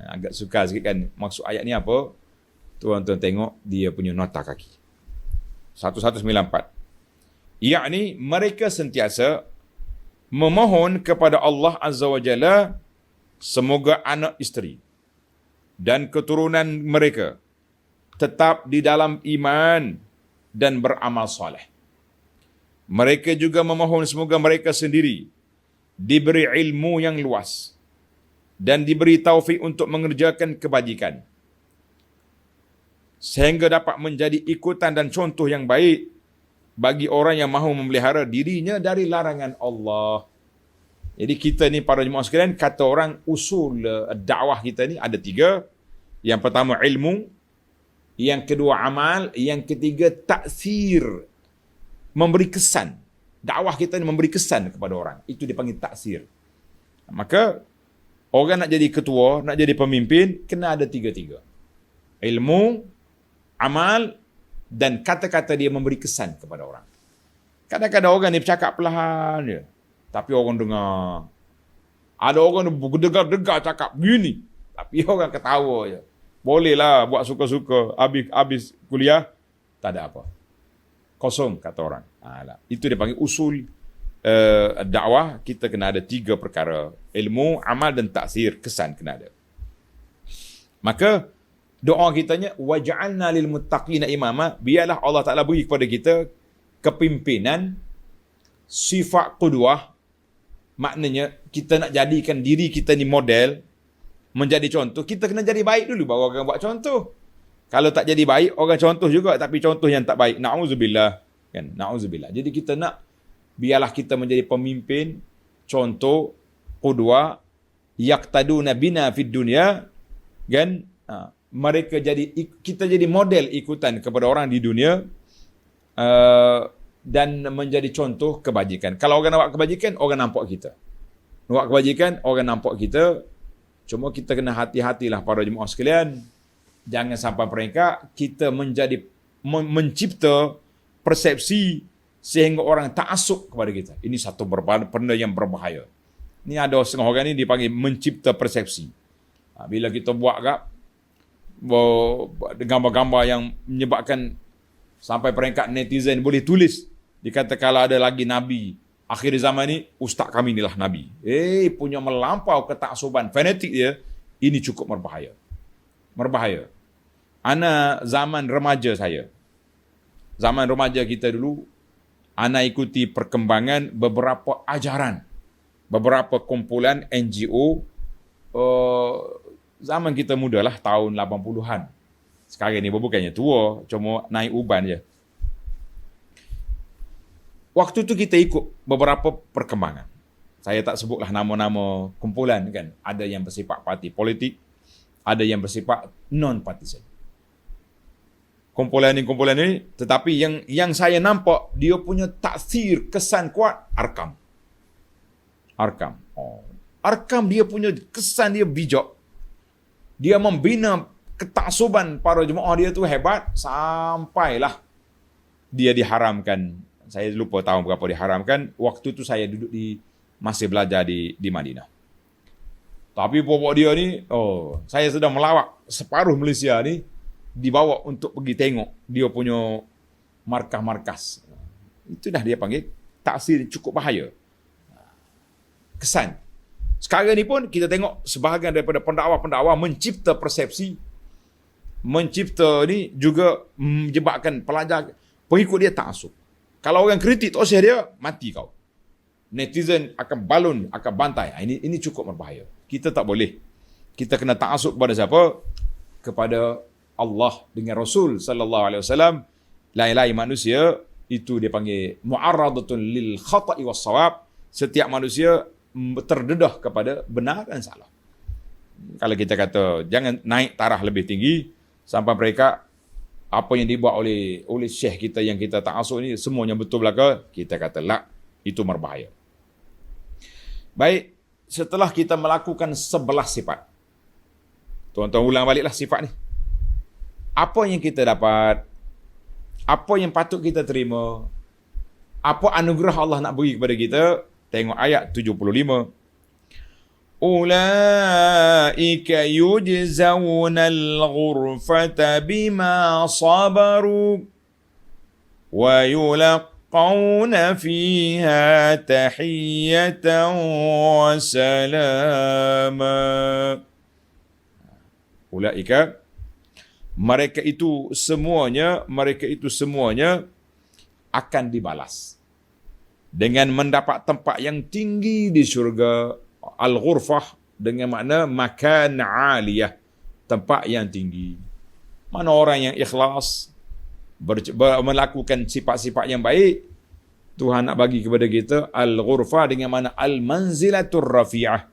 Agak suka sikit kan. Maksud ayat ni apa? Tuan-tuan tengok dia punya nota kaki. 1194. Yakni mereka sentiasa memohon kepada Allah Azza wa Jalla semoga anak isteri dan keturunan mereka tetap di dalam iman dan beramal soleh. Mereka juga memohon semoga mereka sendiri diberi ilmu yang luas dan diberi taufik untuk mengerjakan kebajikan, sehingga dapat menjadi ikutan dan contoh yang baik bagi orang yang mahu memelihara dirinya dari larangan Allah. Jadi kita ni para jemaah sekalian, kata orang usul dakwah kita ni ada 3. Yang pertama ilmu, yang kedua amal, yang ketiga taksir, memberi kesan. Dakwah kita ni memberi kesan kepada orang. Itu dipanggil taksir. Maka orang nak jadi ketua, nak jadi pemimpin, kena ada 3. Ilmu, amal dan kata-kata dia memberi kesan kepada orang. Kadang-kadang orang ni bercakap perlahan je, tapi orang dengar. Ada orang berdegar-degar cakap begini, tapi orang ketawa je. Bolehlah buat suka-suka, habis kuliah, tak ada apa. Kosong, kata orang. Itu dia panggil usul dakwah. Kita kena ada 3 perkara. Ilmu, amal dan taksir. Kesan kena ada. Maka doa kitanya, waj'alna lil muttaqina imama. Biarlah Allah Ta'ala beri kepada kita kepimpinan, sifat qudwah. Maknanya kita nak jadikan diri kita ni model, menjadi contoh. Kita kena jadi baik dulu baru orang buat contoh. Kalau tak jadi baik, orang contoh juga, tapi contoh yang tak baik. Na'udzubillah. Kan? Na'udzubillah. Jadi kita nak, biarlah kita menjadi pemimpin, contoh, qudwah, yaqtaduna bina fid dunya. Kan? Mereka kita jadi model ikutan kepada orang di dunia, dan menjadi contoh kebajikan. Kalau orang nak buat kebajikan, orang nampak kita. Nak buat kebajikan, orang nampak kita. Cuma kita kena hati-hatilah para jemaah sekalian. Jangan sampai peringkat kita mencipta persepsi sehingga orang ta'assub kepada kita. Ini satu benda yang berbahaya. Ini ada setengah orang ni dipanggil mencipta persepsi. Bila kita buat gambar-gambar yang menyebabkan sampai peringkat netizen boleh tulis, dikata kalau ada lagi Nabi akhir zaman ni, ustaz kami inilah Nabi. Punya melampau ketaksuban fanatik dia, ini cukup berbahaya. Berbahaya. Ana zaman remaja saya. Zaman remaja kita dulu, ana ikuti perkembangan beberapa ajaran, beberapa kumpulan NGO, zaman kita muda lah, tahun 80-an. Sekarang ni bukannya tua, cuma naik uban je. Waktu tu kita ikut beberapa perkembangan. Saya tak sebutlah nama-nama kumpulan kan. Ada yang bersifat parti politik, ada yang bersifat non-partisan. Kumpulan ni, tetapi yang saya nampak dia punya taksir, kesan kuat, Arkam. Arkam dia punya kesan, dia bijak. Dia membina ketaksuban para jemaah dia tu hebat, sampailah dia diharamkan. Saya lupa tahun berapa diharamkan. Waktu tu saya duduk masih belajar di Madinah. Tapi pokok dia ni, saya sedang melawat separuh Malaysia ni, dibawa untuk pergi tengok dia punya markas-markas. Itu dah dia panggil taksir cukup bahaya. Kesan. Sekarang ni pun kita tengok sebahagian daripada pendakwa-pendakwa mencipta persepsi, mencipta ni juga menyebabkan pelajar, pengikut dia ta'assub. Kalau orang kritik tosih dia, mati kau. Netizen akan balun, akan bantai. Ini cukup berbahaya. Kita tak boleh. Kita kena ta'assub kepada siapa? Kepada Allah dengan Rasul sallallahu alaihi wasallam. Lain-lain manusia itu dia panggil mu'arradatun lil khata'i was shawab. setiap manusia terdedah kepada benar dan salah. Kalau kita kata jangan naik taraf lebih tinggi sampai mereka apa yang dibuat oleh syekh kita yang kita ta'asuk ni semuanya betul belaka, kita kata la, itu berbahaya. Baik, setelah kita melakukan 11 sifat. Tuan-tuan ulang baliklah sifat ni. Apa yang kita dapat? Apa yang patut kita terima? Apa anugerah Allah nak beri kepada kita? Tengok ayat 75. Ulaika yujzauna al-ghurfata bima sabaru wa yulaqawna fiha tahiyyatan wa salama. Ulaika, mereka itu semuanya akan dibalas dengan mendapat tempat yang tinggi di syurga. Al-ghurfah dengan makna makan aliyah, tempat yang tinggi. Mana orang yang ikhlas melakukan sifat-sifat yang baik, Tuhan nak bagi kepada kita al-ghurfah dengan makna al-manzilatur rafi'ah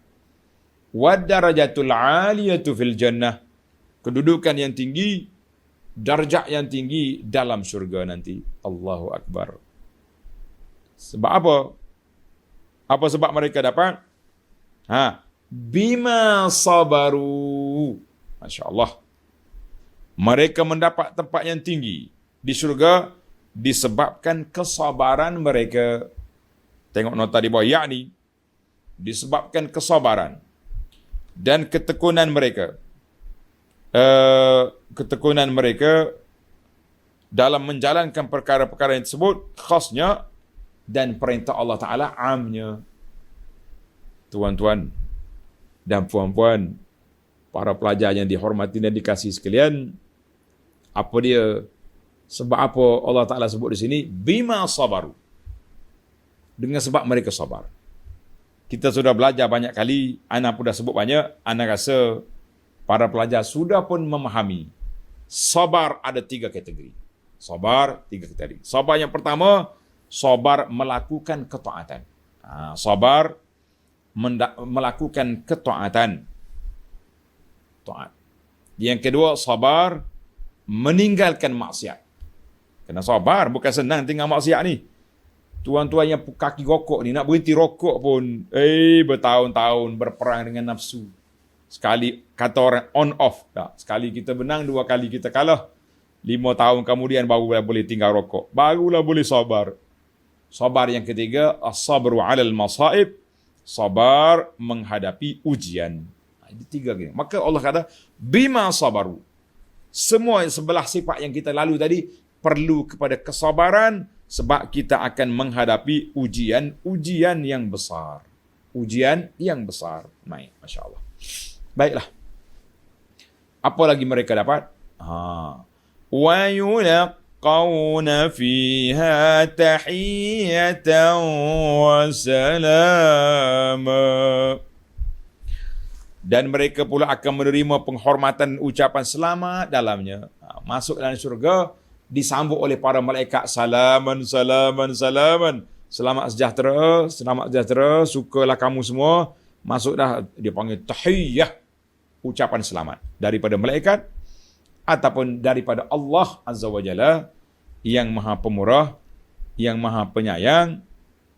wa darajatul aliyatu fil jannah, kedudukan yang tinggi, darjat yang tinggi dalam syurga nanti. Allahu Akbar. Sebab apa? Apa sebab mereka dapat? Bima sabaru. Masya Allah. Mereka mendapat tempat yang tinggi di syurga disebabkan kesabaran mereka. Tengok nota di bawah, yakni disebabkan kesabaran dan ketekunan mereka. Ketekunan mereka dalam menjalankan perkara-perkara yang tersebut, khasnya, dan perintah Allah Ta'ala amnya. Tuan-tuan dan puan-puan, para pelajar yang dihormati dan dikasihi sekalian, apa dia? Sebab apa Allah Ta'ala sebut di sini? Bima sabaru. Dengan sebab mereka sabar. Kita sudah belajar banyak kali, Ana pun dah sebut banyak, Ana rasa para pelajar sudah pun memahami. Sabar ada 3 kategori. Sabar 3 kategori. Sabar yang pertama, sabar melakukan ketaatan. Sabar melakukan ketaatan. Taat. Yang kedua, sabar meninggalkan maksiat. Kena sabar, bukan senang tinggal maksiat ni. Tuan-tuan yang kaki rokok ni, nak berhenti rokok pun, bertahun-tahun berperang dengan nafsu. Sekali, kata orang, on off. Tak. Sekali kita menang, 2 kali kita kalah. 5 tahun kemudian barulah boleh tinggal rokok. Barulah boleh sabar. Sabar yang ketiga, as-sabru 'alal masaib. Sabar menghadapi ujian. Ini 3 gini. Maka Allah kata, bima sabaru. Semua 11 sifat yang kita lalu tadi perlu kepada kesabaran sebab kita akan menghadapi ujian yang besar. Ujian yang besar. Baik, Masya Allah. Baiklah. Apa lagi mereka dapat? Wa yulaqawna fiha tahiyyatan wa salama. Dan mereka pula akan menerima penghormatan ucapan selamat dalamnya. Masuk dalam syurga, disambut oleh para malaikat. Salaman, salaman, salaman. Selamat sejahtera, sukalah kamu semua. Masuk dah, dia panggil tahiyyah. Ucapan selamat. Daripada malaikat, ataupun daripada Allah Azza wa Jalla, yang maha pemurah, yang maha penyayang,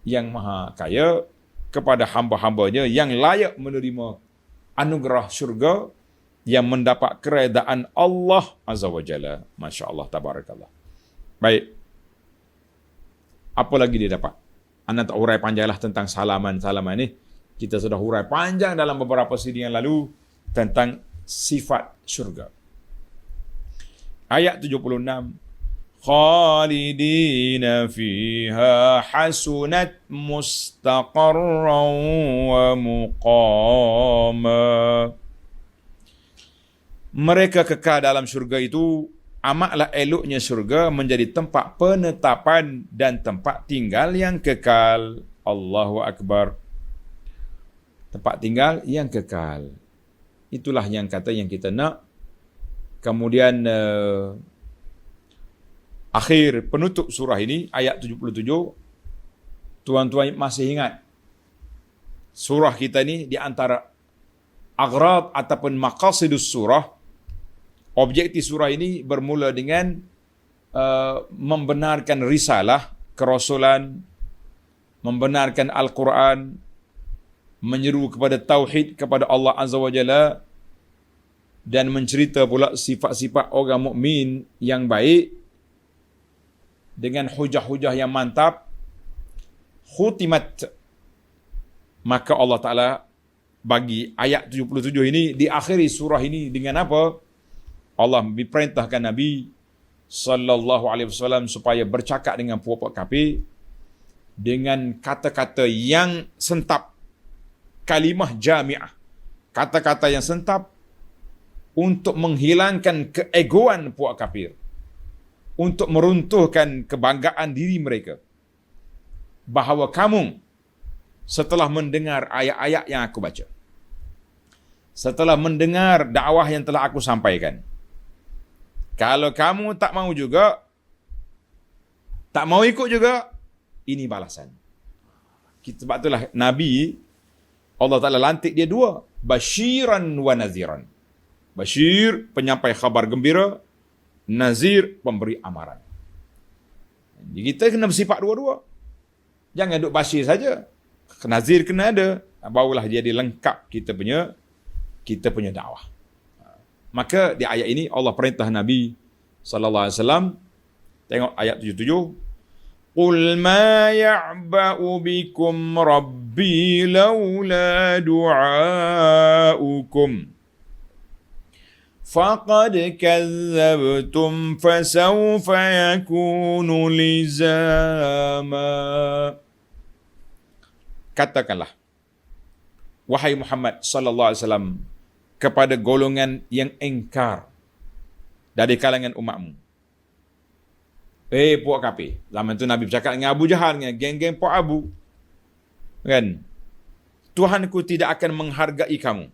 yang maha kaya, kepada hamba-hambanya yang layak menerima anugerah syurga, yang mendapat keredaan Allah Azza wa Jalla. Masya Allah, tabarakallah. Baik. Apa lagi dia dapat? Anda tak hurai panjanglah tentang salaman-salaman ni. Kita sudah hurai panjang dalam beberapa siri yang lalu tentang sifat syurga. Ayat 76. Khalidina fiha hasunat mustaqarran wa muqama. Mereka kekal dalam syurga itu, amatlah eloknya syurga menjadi tempat penetapan dan tempat tinggal yang kekal. Allahu Akbar. Tempat tinggal yang kekal. Itulah yang kata yang kita nak. Kemudian akhir penutup surah ini, ayat 77, tuan-tuan masih ingat surah kita ni di antara aghrad ataupun maqasidus surah, objektif surah ini bermula dengan membenarkan risalah, kerasulan, membenarkan Al-Quran, menyeru kepada tauhid kepada Allah Azza wa Jalla, dan mencerita pula sifat-sifat orang mukmin yang baik dengan hujah-hujah yang mantap. Khutimat, maka Allah Ta'ala bagi ayat 77 ini, diakhiri surah ini dengan apa? Allah diperintahkan Nabi sallallahu alaihi wasallam supaya bercakap dengan puak-puak kafir dengan kata-kata yang sentap, kalimah jami'ah, kata-kata yang sentap untuk menghilangkan keegoan puak kafir, untuk meruntuhkan kebanggaan diri mereka, bahawa kamu setelah mendengar ayat-ayat yang aku baca, setelah mendengar dakwah yang telah aku sampaikan, kalau kamu tak mau juga, tak mau ikut juga, ini balasan. Sebab itulah Nabi, Allah Ta'ala lantik dia dua, basyiran wa naziran. Basyir, penyampai khabar gembira, nazir, pemberi amaran. Jadi kita kena bersifat dua-dua. Jangan duk basyir saja. Nazir kena ada, barulah jadi lengkap kita punya dakwah. Maka di ayat ini Allah perintah Nabi sallallahu alaihi wasallam, tengok ayat 77, Qul ma ya'ba'u bikum rabbi laula du'aukum faqad kazzabtum fasawfa yakunu lizama. Katakanlah, wahai Muhammad sallallahu alaihi wasallam, kepada golongan yang engkar dari kalangan umatmu. Puak kafir. Zaman tu Nabi bercakap dengan Abu Jahal, dengan geng-geng Puak Abu. Kan? Tuhanku tidak akan menghargai kamu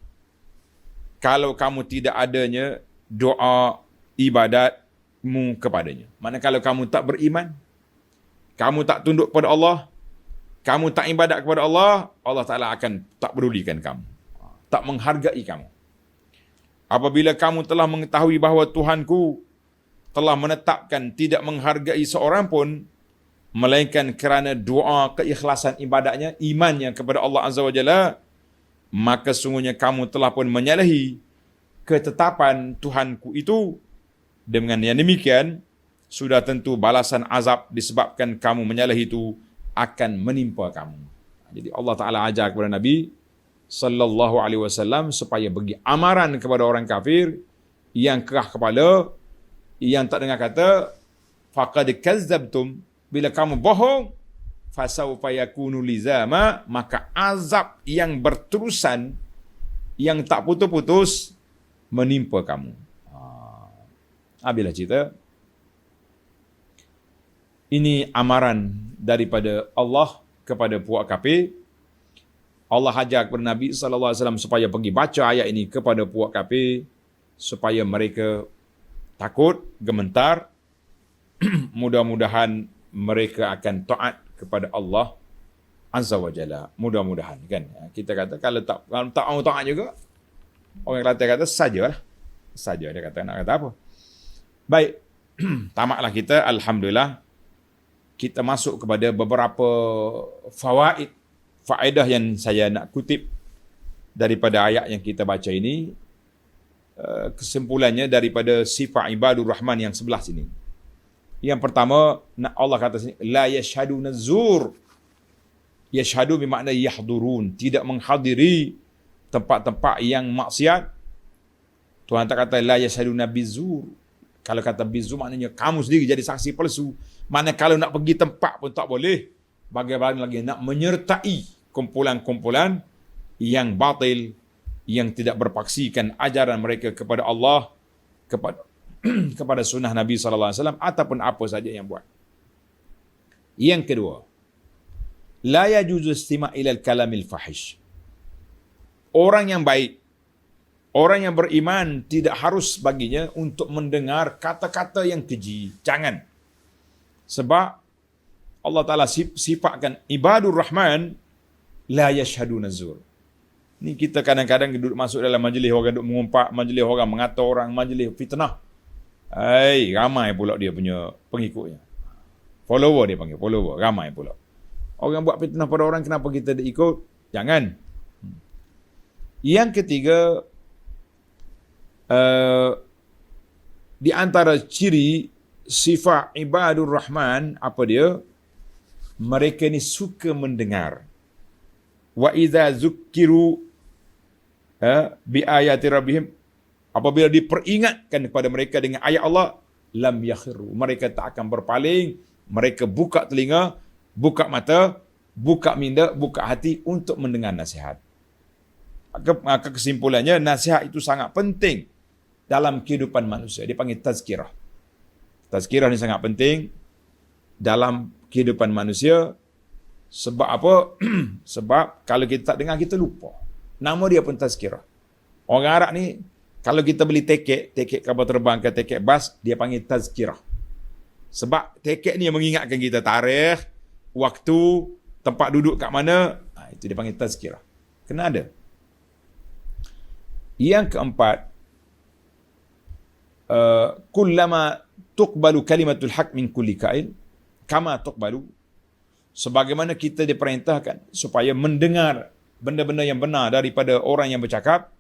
kalau kamu tidak adanya doa ibadatmu kepadanya. Mana kalau kamu tak beriman, kamu tak tunduk kepada Allah, kamu tak ibadat kepada Allah, Allah Ta'ala akan tak pedulikan kamu, tak menghargai kamu. Apabila kamu telah mengetahui bahawa Tuhanku telah menetapkan tidak menghargai seorang pun, melainkan kerana doa keikhlasan ibadatnya, imannya kepada Allah Azza wa Jalla, maka sungguhnya kamu telah pun menyalahi ketetapan Tuhanku itu. Dengan yang demikian, sudah tentu balasan azab disebabkan kamu menyalahi itu akan menimpa kamu. Jadi Allah Ta'ala ajar kepada Nabi sallallahu alaihi wasallam supaya bagi amaran kepada orang kafir yang kerah kepala, yang tak dengar kata, faqad kazzabtum, bila kamu bohong, fasawfa yakunu lizama, maka azab yang berterusan, yang tak putus-putus menimpa kamu. Bila cerita ini amaran daripada Allah kepada puak kafir. Allah ajar kepada Nabi sallallahu alaihi wasallam supaya pergi baca ayat ini kepada puak kafir supaya mereka takut, gemetar. Mudah-mudahan mereka akan taat kepada Allah Azza wa Jalla. Mudah-mudahan, kan. Kita kata kalau tak mau taat juga, orang Kelantan kata sajalah. Saja dia kata, nak kata apa. Baik. Tamatlah kita, alhamdulillah. Kita masuk kepada beberapa faedah yang saya nak kutip daripada ayat yang kita baca ini. Kesimpulannya daripada sifat ibadur rahman yang sebelah sini. Yang pertama, Allah kata sini, la yashhaduna zur. Yashhadu bermakna yahdurun, tidak menghadiri tempat-tempat yang maksiat. Tuhan tak kata la yashhaduna bizur. Kalau kata bizur maknanya kamu sendiri jadi saksi palsu. Mana kalau nak pergi tempat pun tak boleh. Bagaimana lagi nak menyertai kumpulan-kumpulan yang batil, yang tidak berpaksikan ajaran mereka kepada Allah, kepada sunnah Nabi sallallahu alaihi wasallam, ataupun apa saja yang buat. Yang kedua, la yajuzu istima' ila al-kalamil fahish. Orang yang baik, orang yang beriman, tidak harus baginya untuk mendengar kata-kata yang keji. Jangan. Sebab Allah Ta'ala sifatkan ibadur rahman, la yashhaduna zur. Ni kita kadang-kadang duduk masuk dalam majlis orang duduk mengumpat, majlis orang mengata orang, majlis fitnah. Ramai pula dia punya pengikutnya. Follower dia panggil, follower, ramai pula. Orang buat fitnah pada orang, kenapa kita tak ikut? Jangan. Yang ketiga, di antara ciri sifat ibadur rahman, apa dia? Mereka ni suka mendengar. Wa idza zukkiru bi ayati rabbihim, apabila diperingatkan kepada mereka dengan ayat Allah, lam yakhiru, mereka tak akan berpaling, mereka buka telinga, buka mata, buka minda, buka hati untuk mendengar nasihat. Maka kesimpulannya, nasihat itu sangat penting dalam kehidupan manusia. Dipanggil tazkirah. Tazkirah ni sangat penting dalam kehidupan manusia. Sebab apa? Sebab kalau kita tak dengar, kita lupa. Nama dia pun tazkirah. Orang Arab ni, kalau kita beli tiket kapal terbang ke tiket bas, dia panggil tazkirah. Sebab tiket ni yang mengingatkan kita tarikh, waktu, tempat duduk kat mana. Itu dia panggil tazkirah. Kena ada. Yang keempat, kullama tuqbalu kalimatul haq min kulli kain kama tuqbalu, sebagaimana kita diperintahkan supaya mendengar benda-benda yang benar daripada orang yang bercakap,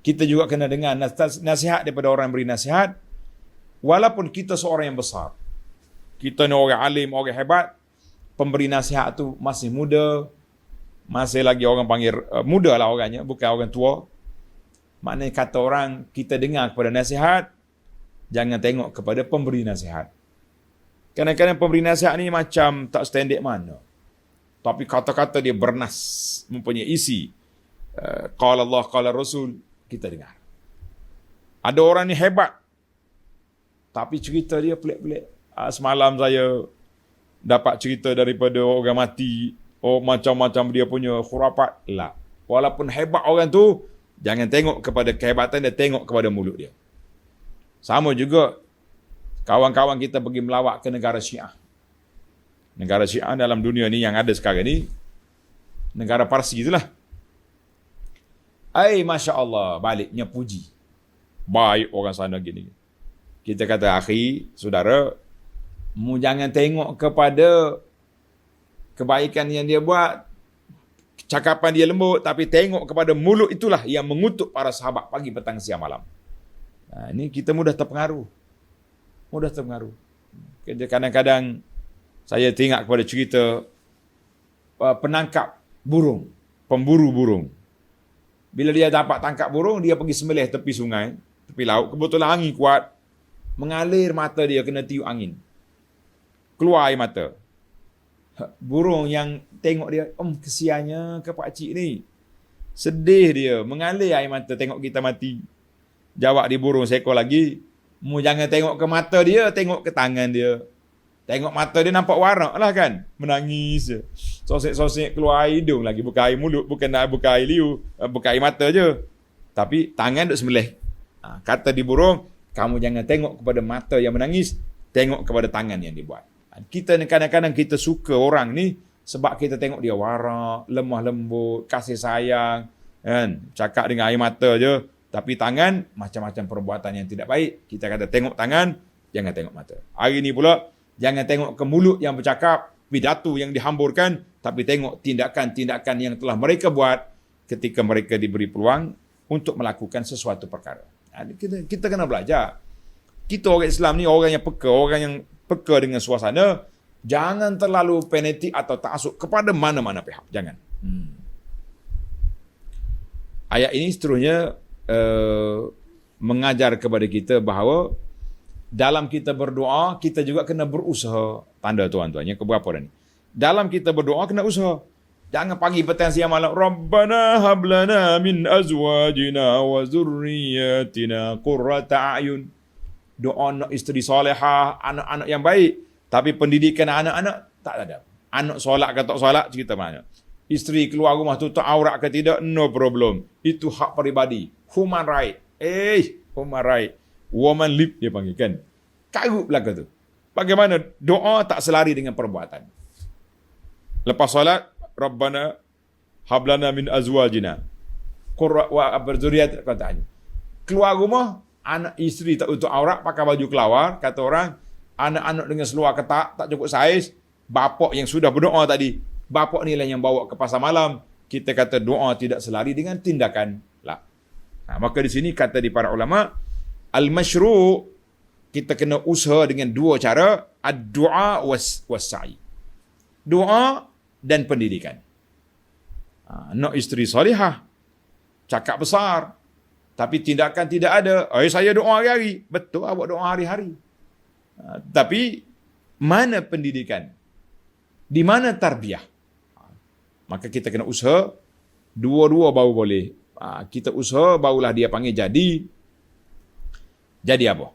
kita juga kena dengar nasihat daripada orang yang beri nasihat. Walaupun kita seorang yang besar, kita ni orang alim, orang hebat, pemberi nasihat tu masih muda, masih lagi orang panggil muda lah orangnya, bukan orang tua. Maknanya kata orang, kita dengar kepada nasihat, jangan tengok kepada pemberi nasihat. Kadang-kadang pemberi nasihat ni macam tak standard mana, tapi kata-kata dia bernas, mempunyai isi. Qala Allah, qala Rasul, kita dengar. Ada orang ni hebat, tapi cerita dia pelik-pelik. Semalam saya dapat cerita daripada orang mati, macam-macam dia punya khurafat. Lah. Walaupun hebat orang tu, jangan tengok kepada kehebatan dia, tengok kepada mulut dia. Sama juga, kawan-kawan kita pergi melawat ke negara Syiah. Negara Syiah dalam dunia ni yang ada sekarang ni, negara Parsi itulah. Masya Allah, baliknya puji. Baik orang sana gini. Kita kata, akhi, saudara, mu jangan tengok kepada kebaikan yang dia buat, cakapan dia lembut, tapi tengok kepada mulut itulah yang mengutuk para sahabat pagi, petang, siang, malam. Ini kita mudah terpengaruh. Mudah terpengaruh. Kadang-kadang saya teringat kepada cerita penangkap burung, pemburu burung. Bila dia dapat tangkap burung, dia pergi sembelih tepi sungai, tepi laut. Kebetulan angin kuat, mengalir mata dia, kena tiup angin. Keluar air mata. Burung yang tengok dia, kesiannya ke pakcik ni. Sedih dia, mengalir air mata tengok kita mati. Jawab di burung seekor lagi, mu jangan tengok ke mata dia, tengok ke tangan dia. Tengok mata dia nampak warak lah kan. Menangis. Sosek-sosek keluar air hidung lagi. Bukan air mulut, bukan air liu, bukan air mata je. Tapi tangan duk sembelih. Kata di burung, kamu jangan tengok kepada mata yang menangis, tengok kepada tangan yang dibuat. Kita ni kadang-kadang kita suka orang ni sebab kita tengok dia warak, lemah lembut, kasih sayang, kan? Cakap dengan air mata je. Tapi tangan, macam-macam perbuatan yang tidak baik. Kita kata tengok tangan, jangan tengok mata. Hari ni pula, jangan tengok ke mulut yang bercakap, pidato yang dihamburkan, tapi tengok tindakan-tindakan yang telah mereka buat ketika mereka diberi peluang untuk melakukan sesuatu perkara. Kita kena belajar. Kita orang Islam ni orang yang peka dengan suasana, jangan terlalu fanatik atau taksub kepada mana-mana pihak. Jangan. Ayat ini seterusnya mengajar kepada kita bahawa dalam kita berdoa, kita juga kena berusaha. Tanda tuan-tuan, yang keberapa dah ni? Dalam kita berdoa, kena usaha. Jangan pagi, petang, siang, malam. Rabbana hablana min azwajina wa zurriyatina qurrata a'yun. Doa nak isteri solehah, anak-anak yang baik. Tapi pendidikan anak-anak, tak ada. Anak solat ke tak solat, cerita mana. Isteri keluar rumah tutup aurat ke tidak, no problem. Itu hak peribadi. Human right. Human right. Woman lip dia panggil kan. Karut belaka tu. Bagaimana doa tak selari dengan perbuatan. Lepas solat, Rabbana hablana min azwajina qurra wa dzurriyyat qata'an. Keluar rumah, anak isteri tak tutup aurat, pakai baju kelawar, kata orang, anak-anak dengan seluar ketat, tak cukup saiz, bapak yang sudah berdoa tadi, bapak ni lah yang bawa ke pasar malam. Kita kata doa tidak selari dengan tindakan. Lah. Maka di sini kata di para ulama, al-masyru' kita kena usaha dengan dua cara, ad-du'a was-sa'i. Doa dan pendidikan. Nak isteri salihah, cakap besar, tapi tindakan tidak ada. Saya doa hari-hari. Betul, awak doa hari-hari. Tapi mana pendidikan? Di mana tarbiyah? Maka kita kena usaha, dua-dua baru boleh. Kita usaha, barulah dia panggil jadi. Jadi apa?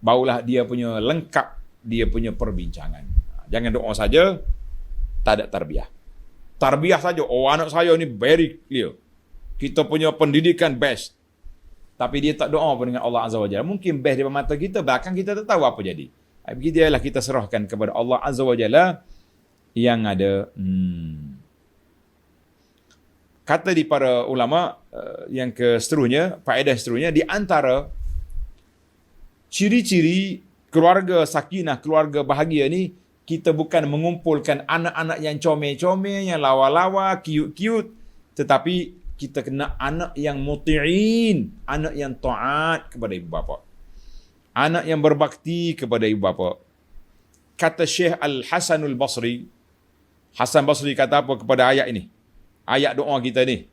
Barulah dia punya lengkap, dia punya perbincangan. Jangan doa saja, tak ada tarbiyah. Tarbiyah saja, anak saya ni very clear. Kita punya pendidikan best. Tapi dia tak doa pun dengan Allah Azza wa Jalla. Mungkin best di mata kita, belakang kita tak tahu apa jadi. Begitu ialah kita serahkan kepada Allah Azza wa Jalla yang ada. Kata di para ulama yang seterusnya, faedah seterusnya, di antara ciri-ciri keluarga sakinah, keluarga bahagia ni, kita bukan mengumpulkan anak-anak yang comel-comel, yang lawa-lawa, cute-cute, tetapi kita kena anak yang muti'in, anak yang taat kepada ibu bapa. Anak yang berbakti kepada ibu bapa. Kata Syekh Al-Hasanul Basri, Hasan Basri kata apa kepada ayat ini? Ayat doa kita ni.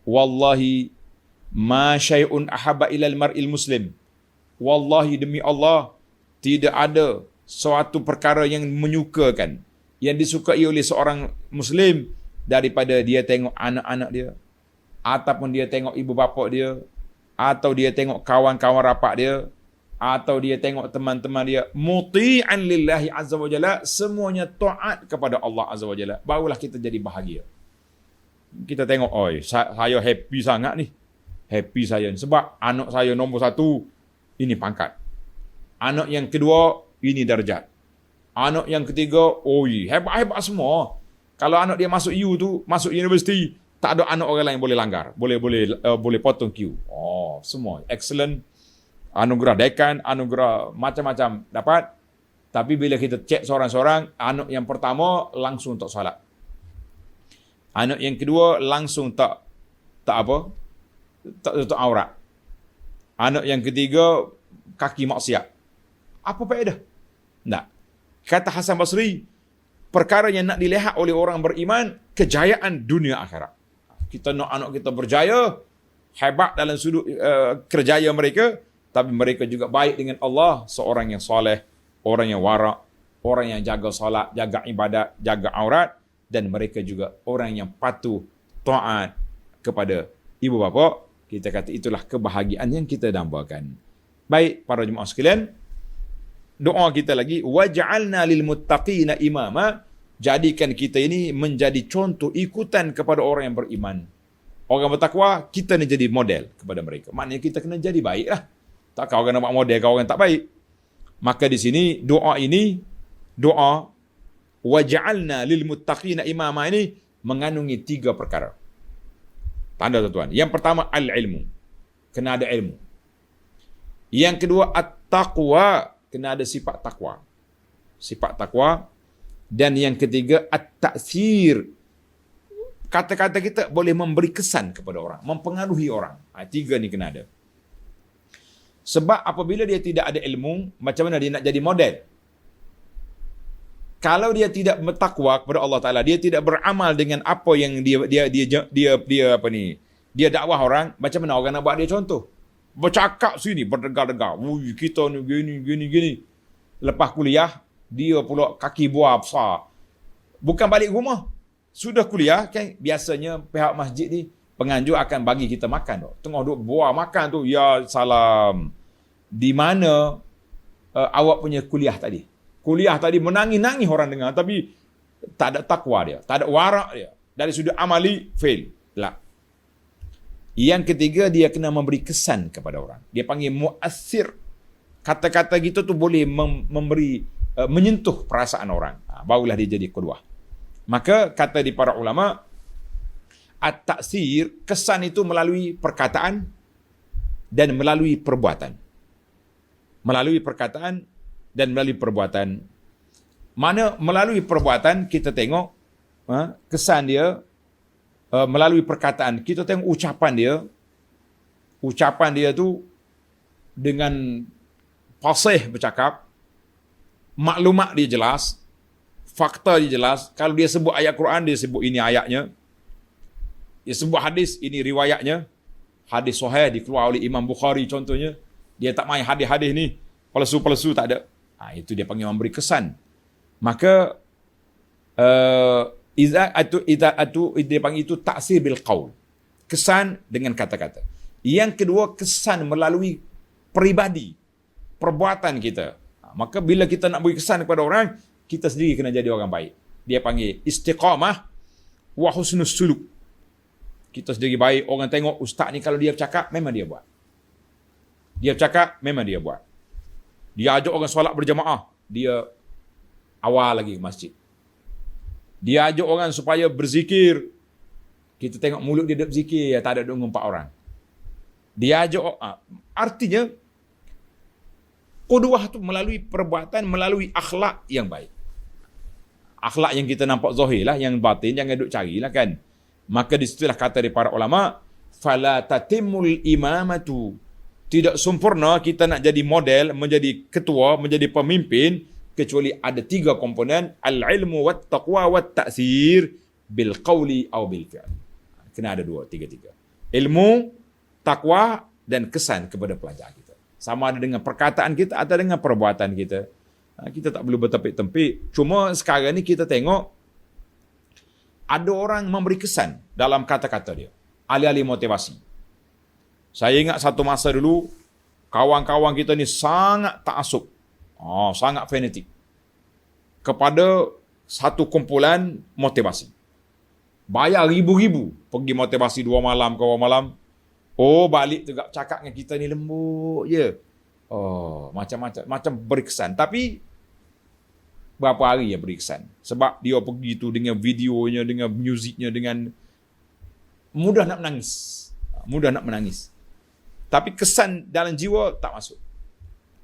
Wallahi ma syai'un ahabba ilal mar'il muslim. Wallahi demi Allah, tidak ada suatu perkara yang menyukakan, yang disukai oleh seorang Muslim daripada dia tengok anak-anak dia, ataupun dia tengok ibu bapa dia, atau dia tengok kawan-kawan rapat dia, atau dia tengok teman-teman dia, muti'an lillahi azza wa jalla, semuanya taat kepada Allah azza wa jalla. Barulah kita jadi bahagia. Kita tengok, saya happy sangat ni. Happy saya ni. Sebab anak saya nombor satu, ini pangkat. Anak yang kedua, ini darjat. Anak yang ketiga, hebat-hebat semua. Kalau anak dia masuk U tu, masuk universiti, tak ada anak orang lain boleh langgar. Boleh potong queue. Semua. Excellent. Anugerah dekan, anugerah macam-macam dapat. Tapi bila kita cek seorang-seorang, anak yang pertama langsung tak solat. Anak yang kedua langsung tak aurat. Anak yang ketiga kaki maksiat. Apa faedah? Tak. Kata Hasan Basri, perkara yang nak dilihat oleh orang beriman, kejayaan dunia akhirat. Kita nak anak kita berjaya, hebat dalam sudut kerjaya mereka, tapi mereka juga baik dengan Allah, seorang yang soleh, orang yang warak, orang yang jaga solat, jaga ibadat, jaga aurat, dan mereka juga orang yang patuh, taat kepada ibu bapa. Kita kata itulah kebahagiaan yang kita dambakan. Baik, para jemaah sekalian, doa kita lagi, waj'alna lil muttaqina imama, jadikan kita ini menjadi contoh ikutan kepada orang yang beriman. Orang bertakwa, kita ni jadi model kepada mereka. Maknanya kita kena jadi baik lah. Tak kau kena buat model kau orang tak baik. Maka di sini doa ini, doa waj'alna lil muttaqina imama ini mengandungi 3 perkara. Tanda tuan-tuan. Yang pertama al-ilmu. Kena ada ilmu. Yang kedua at-taqwa, kena ada sifat takwa. Sifat takwa. Dan yang ketiga at-ta'thir. Kata-kata kita boleh memberi kesan kepada orang, mempengaruhi orang. 3 ni kena ada. Sebab apabila dia tidak ada ilmu, macam mana dia nak jadi model? Kalau dia tidak bertakwa kepada Allah Taala, dia tidak beramal dengan apa yang dia dakwah orang, macam mana orang nak buat dia contoh? Bercakap sini, berdegar-degar. Kita ni gini. Lepas kuliah, dia pula kaki buah besar. Bukan balik rumah. Sudah kuliah, kan biasanya pihak masjid ni, penganjur akan bagi kita makan. Tengah duduk buah makan tu, ya salam. Di mana awak punya kuliah tadi? Kuliah tadi menangis-nangis orang dengar, tapi tak ada takwa dia, tak ada warak dia. Dari sudut amali, fail. Lah. Yang ketiga, dia kena memberi kesan kepada orang. Dia panggil mu'athir. Kata-kata gitu tu boleh menyentuh perasaan orang. Barulah dia jadi qudwah. Maka kata di para ulama, at-ta'sir, kesan itu melalui perkataan dan melalui perbuatan. Melalui perkataan dan melalui perbuatan. Mana melalui perbuatan kita tengok kesan dia, melalui perkataan kita tengok ucapan dia. Ucapan dia tu dengan fasih bercakap, maklumat dia jelas, fakta dia jelas. Kalau dia sebut ayat Quran, dia sebut ini ayatnya. Dia sebut hadis, ini riwayatnya. Hadis sahih dikeluar oleh Imam Bukhari contohnya. Dia tak main hadis-hadis ni palsu-palsu, tak ada. Itu dia panggil memberi kesan. Maka dia panggil itu ta'sir bil qaul. Kesan dengan kata-kata. Yang kedua, kesan melalui peribadi, perbuatan kita. Maka bila kita nak beri kesan kepada orang, kita sendiri kena jadi orang baik. Dia panggil istiqamah wa husnus suluk. Kita sendiri baik, orang tengok ustaz ni kalau dia bercakap, memang dia buat. Dia bercakap, memang dia buat. Dia ajak orang solat berjamaah, dia awal lagi ke masjid. Dia ajak orang supaya berzikir, kita tengok mulut dia berzikir, tak ada dengan 4 orang. Dia ajak, artinya, qudwah tu melalui perbuatan, melalui akhlak yang baik. Akhlak yang kita nampak zahir lah, yang batin, jangan duk carilah kan. Maka disitulah kata dari para ulama, fala tatimul imamatu, tidak sempurna kita nak jadi model, menjadi ketua, menjadi pemimpin, kecuali ada 3 komponen, al-ilmu wat taqwa wat ta'sir bil qawli aw bil fi'l. Kena ada 3. Ilmu, takwa dan kesan kepada pelajar kita. Sama ada dengan perkataan kita atau dengan perbuatan kita. Kita tak perlu bertepik-tempik. Cuma sekarang ni kita tengok ada orang memberi kesan dalam kata-kata dia. Alih-alih motivasi. Saya ingat satu masa dulu, kawan-kawan kita ni sangat ta'asub. Sangat fanatik. Kepada satu kumpulan motivasi. Bayar ribu-ribu. Pergi motivasi 2 malam ke 2 malam. Balik tegak cakap dengan kita ni lembut je. Macam-macam. Macam berkesan. Tapi, berapa hari dia berkesan. Sebab dia pergi tu dengan videonya, dengan muziknya, dengan mudah nak menangis. Mudah nak menangis. Tapi kesan dalam jiwa tak masuk.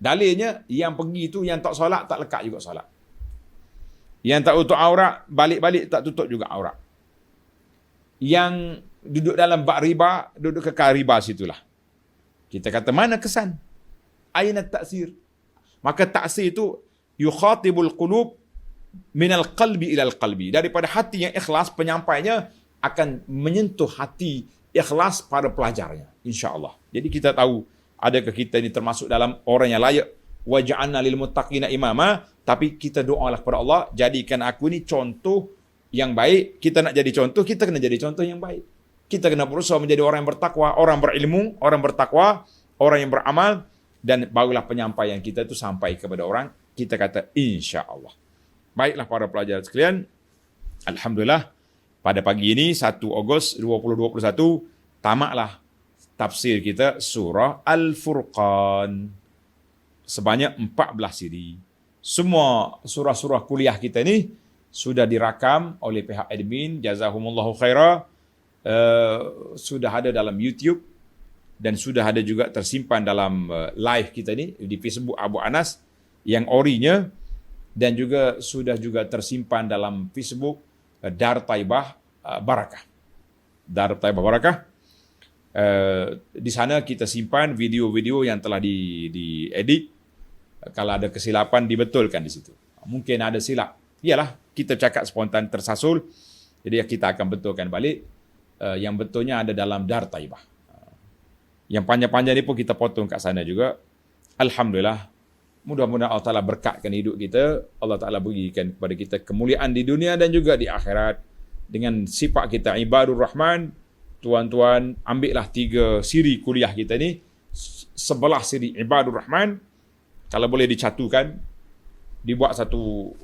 Dalilnya, yang pergi tu, yang tak solat, tak lekat juga solat. Yang tak tutup aurat, balik-balik tak tutup juga aurat. Yang duduk dalam bak riba, duduk kekal riba situlah. Kita kata, mana kesan? Aina ta'sir? Maka ta'sir itu, yukhatibul qulub minal qalbi ilal qalbi. Daripada hati yang ikhlas, penyampainya akan menyentuh hati ikhlas pada pelajarnya. InsyaAllah. Jadi kita tahu, adakah kita ini termasuk dalam orang yang layak waja'alna lil muttaqina imama, tapi kita doalah kepada Allah, jadikan aku ni contoh yang baik. Kita nak jadi contoh, kita kena jadi contoh yang baik. Kita kena berusaha menjadi orang yang bertakwa, orang berilmu, orang bertakwa, orang yang beramal, dan barulah penyampaian kita itu sampai kepada orang. Kita kata insya-Allah. Baiklah para pelajar sekalian, alhamdulillah pada pagi ini 1 Ogos 2021 tamatlah tafsir kita surah Al-Furqan. Sebanyak 14 siri. Semua surah-surah kuliah kita ni sudah dirakam oleh pihak admin, jazahumullahu khaira. Sudah ada dalam YouTube dan sudah ada juga tersimpan dalam live kita ni di Facebook Abu Anas yang orinya, dan juga sudah juga tersimpan dalam Facebook Dar Taibah Barakah. Dar Taibah Barakah. Di sana kita simpan video-video yang telah diedit. Kalau ada kesilapan dibetulkan di situ. Mungkin ada silap. Iyalah, kita cakap spontan tersasul. Jadi kita akan betulkan balik. Yang betulnya ada dalam Dar Taibah. Yang panjang-panjang ni pun kita potong kat sana juga. Alhamdulillah. Mudah-mudahan Allah Ta'ala berkatkan hidup kita. Allah Ta'ala berikan kepada kita kemuliaan di dunia dan juga di akhirat. Dengan sifat kita ibadur rahman. Tuan-tuan, ambillah 3 siri kuliah kita ni. Sebelah siri ibadur rahman. Kalau boleh dicatukan. Dibuat satu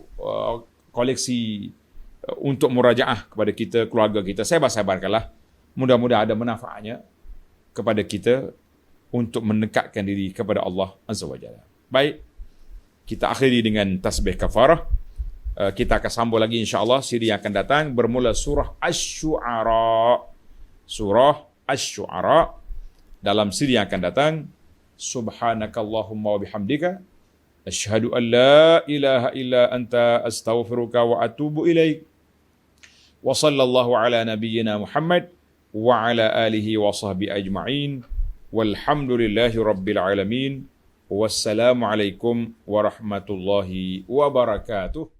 koleksi untuk murajaah kepada kita, keluarga kita. Sabar-sabarkanlah. Mudah-mudahan ada manfaatnya kepada kita untuk mendekatkan diri kepada Allah Azza wa Jalla. Baik, kita akhiri dengan tasbih kafarah. kita akan sambung lagi insya-Allah siri yang akan datang bermula surah Asy-Syu'ara. Surah Asy-Syu'ara. Dalam siri yang akan datang, subhanakallahumma wa bihamdika asyhadu an la ilaha illa anta astaghfiruka wa atubu ilaik. Wa sallallahu ala nabiyyina Muhammad wa ala alihi wa sahbihi ajma'in. Walhamdulillahi rabbil alamin. Wassalamu alaikum warahmatullahi wabarakatuh.